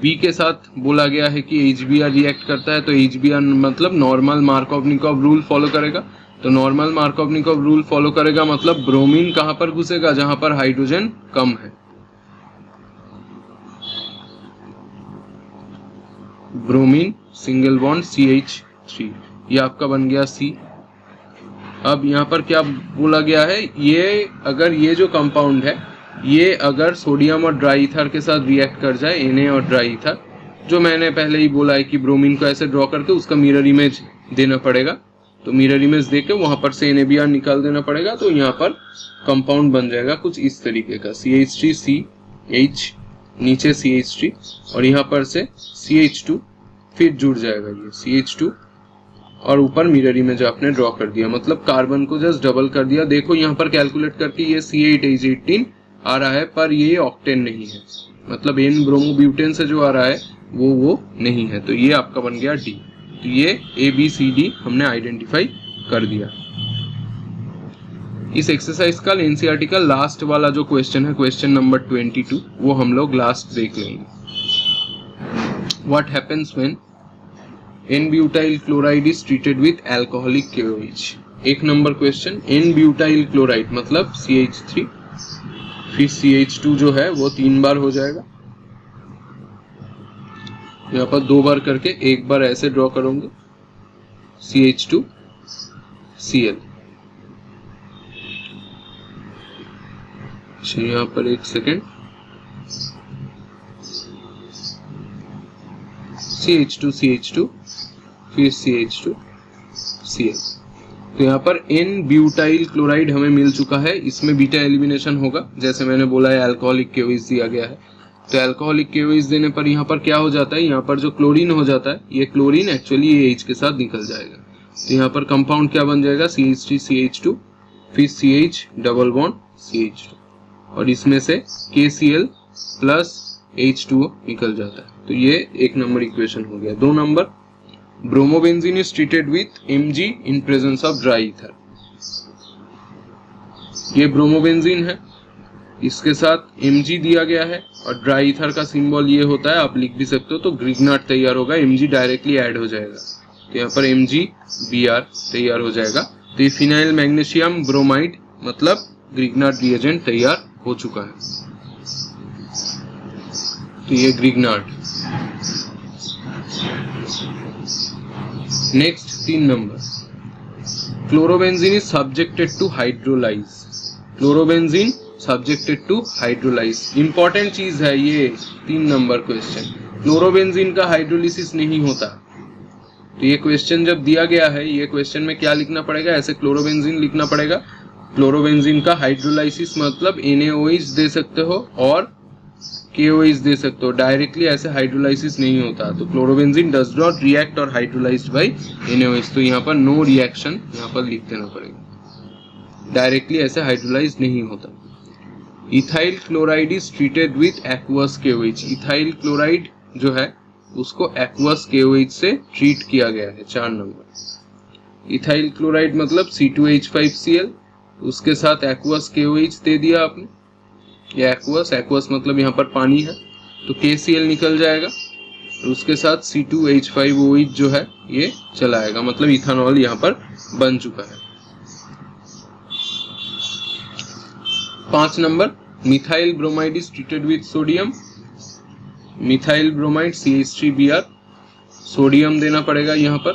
B के साथ बोला गया है कि HBr रिएक्ट करता है. तो HBr मतलब नॉर्मल मार्कोवनिकोव रूल फॉलो करेगा. तो नॉर्मल मार्कोवनिकोव रूल फॉलो करेगा मतलब ब्रोमीन कहाँ पर घुसेगा, जहां पर हाइड्रोजन कम है. ब्रोमीन सिंगल बॉन्ड CH3 ये आपका बन गया C. अब यहाँ पर क्या बोला गया है, ये अगर ये जो कंपाउंड है ये अगर सोडियम और ड्राई ईथर के साथ रिएक्ट कर जाए, Na और ड्राई ईथर, जो मैंने पहले ही बोला है कि ब्रोमीन को ऐसे ड्रॉ करके उसका मिरर इमेज देना पड़ेगा. तो मिरर इमेज देके वहां पर से NaBr निकाल देना पड़ेगा. तो यहाँ पर कंपाउंड बन जाएगा कुछ इस तरीके का CH3CH नीचे CH3 और यहाँ पर से CH2 फिर जुड़ जाएगा ये CH2 और ऊपर मिरर इमेज आपने ड्रॉ कर दिया. मतलब कार्बन को जस्ट डबल कर दिया. देखो यहाँ पर कैलकुलेट करके ये C8H18 आ रहा है पर ये ऑक्टेन नहीं है. मतलब n-bromobutane से जो आ रहा है वो नहीं है. तो ये आपका बन गया D. तो ये ABCD हमने आइडेंटिफाई कर दिया. इस एक्सरसाइज का एनसीईआरटी का लास्ट वाला जो क्वेश्चन है, क्वेश्चन नंबर 22, वो हम लोग लास्ट देख लेंगे. What happens when n-butyl chloride is treated with alcoholic KOH. एक नंबर क्वेश्चन, n-butyl chloride मतलब CH3 फिर CH2 जो है वो 3 बार हो जाएगा. यहाँ पर 2 बार करके एक बार ऐसे ड्रॉ करूंगे CH2Cl. यहाँ पर एक सेकेंड, CH2 फिर CH2Cl. तो यहाँ पर n-butyl क्लोराइड हमें मिल चुका है. इसमें बीटा एलिमिनेशन होगा, जैसे मैंने बोला है अल्कोहलिक KOH दिया गया है. तो अल्कोहलिक KOH देने पर यहाँ पर क्या हो जाता है, यहाँ पर जो क्लोरीन हो जाता है, ये क्लोरीन एक्चुअली ये H के साथ निकल जाएगा। तो यहाँ पर कंपाउंड क्या बन जाएगा, CH3CH2, फिर CH डबल बॉन्ड CH2, और इसमें से KCl प्लस H2O निकल जाता है। तो ये 1 नंबर इक्वेशन हो गया। 2 number, bromobenzene is treated with Mg in presence of dry ether. ये ब्रोमोबेंजीन है, इसके साथ Mg दिया गया है और ड्राई ईथर का सिंबल ये होता है, आप लिख भी सकते हो। तो ग्रिग्नार्ड तैयार होगा, Mg डायरेक्टली ऐड हो जाएगा, तो यहाँ पर MgBr तैयार हो जाएगा। तो ये फिनाइल मैग्नीशियम ब्रोमाइड मतलब ग्रिग्नार्ड रिएजेंट तैयार हो चुका है। तो ये Grignard. Next 3 number, chlorobenzene is subjected to hydrolyse. Chlorobenzene subjected to hydrolyse, important चीज है ये 3 नंबर क्वेश्चन। क्लोरोबेंजीन का हाइड्रोलिसिस नहीं होता। तो ये क्वेश्चन जब दिया गया है, ये क्वेश्चन में क्या लिखना पड़ेगा, ऐसे क्लोरोबेंजीन लिखना पड़ेगा। क्लोरोबेंजीन का हाइड्रोलाइसिस मतलब NaOH दे सकते हो और KOH दे सकते हो, डायरेक्टली ऐसे हाइड्रोलाइसिस नहीं होता। तो क्लोरोबेंजीन डज नॉट रिएक्ट और हाइड्रोलाइज्ड बाय NaOH, तो यहाँ पर नो रिएक्शन यहाँ पर लिख देना पड़ेगा, डायरेक्टली ऐसे हाइड्रोलाइज नहीं होता। Ethyl chloride is treated with aqueous KOH। Ethyl chloride जो है उसको एक्वस KOH से ट्रीट किया गया है। 4 नंबर, इथाइल क्लोराइड मतलब C2H5Cl, उसके साथ एक्वस KOH दे दिया आपने, या एक्वस मतलब यहाँ पर पानी है, तो KCl निकल जाएगा, उसके साथ C2H5OH जो है ये चला आएगा, मतलब इथानॉल यहाँ पर बन चुका है। 5 number, methyl bromide is treated with sodium. Methyl bromide CH3Br, sodium देना पड़ेगा यहाँ पर,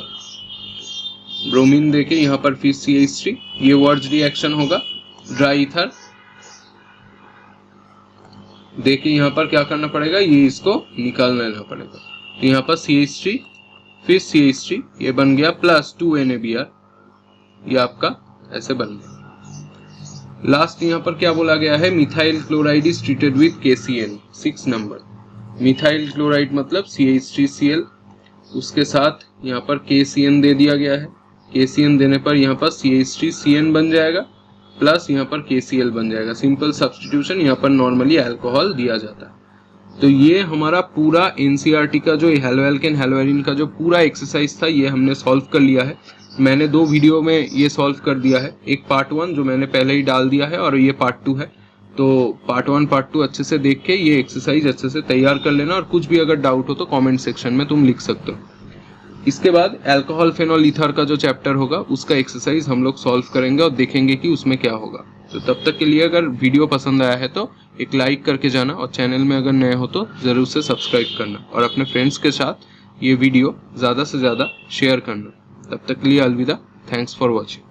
ब्रोमीन देके यहाँ पर फिर CH3, ये वर्ज रिएक्शन होगा। ड्राई ईथर देके यहाँ पर क्या करना पड़ेगा, ये इसको निकाल लेना पड़ेगा। तो यहाँ पर CH3 फिर CH3, ये बन गया प्लस 2NaBr, ये आपका ऐसे बन गया। लास्ट यहाँ पर क्या बोला गया है, methyl chloride is treated with KCN। 6 number, methyl chloride मतलब CH3Cl, उसके साथ यहाँ पर KCN दे दिया गया है। KCN देने पर यहाँ पर CH3CN बन जाएगा, प्लस यहाँ पर KCl बन जाएगा। सिंपल सब्स्टिट्यूशन, यहाँ पर नॉर्मली अल्कोहल दिया जाता है। तो ये हमारा पूरा NCERT का जो हेलोएल्केन हेलोएरिन का जो पूरा एक्सरसाइज था, ये हमने सॉल्व कर लिया है। मैंने 2 वीडियो में ये सॉल्व कर दिया है, एक पार्ट 1 जो मैंने पहले ही डाल दिया है और ये पार्ट 2 है। तो पार्ट 1 पार्ट 2 अच्छे से देख के ये एक्सरसाइज अच्छे से तैयार कर लेना, और कुछ भी अगर डाउट हो तो कमेंट सेक्शन में तुम लिख सकते हो। इसके बाद अल्कोहल फेनॉल ईथर का जो चैप्टर होगा उसका एक्सरसाइज हम लोग सॉल्व करेंगे और देखेंगे कि उसमें क्या होगा। तो तब तक के लिए अगर वीडियो पसंद आया है तो एक लाइक करके जाना, और चैनल में अगर नए हो तो ज़रूर से सब्सक्राइब करना, और अपने फ्रेंड्स के साथ ये वीडियो ज़्यादा से ज़्यादा शेयर करना। तब तक के लिए अलविदा, थैंक्स फॉर वॉचिंग।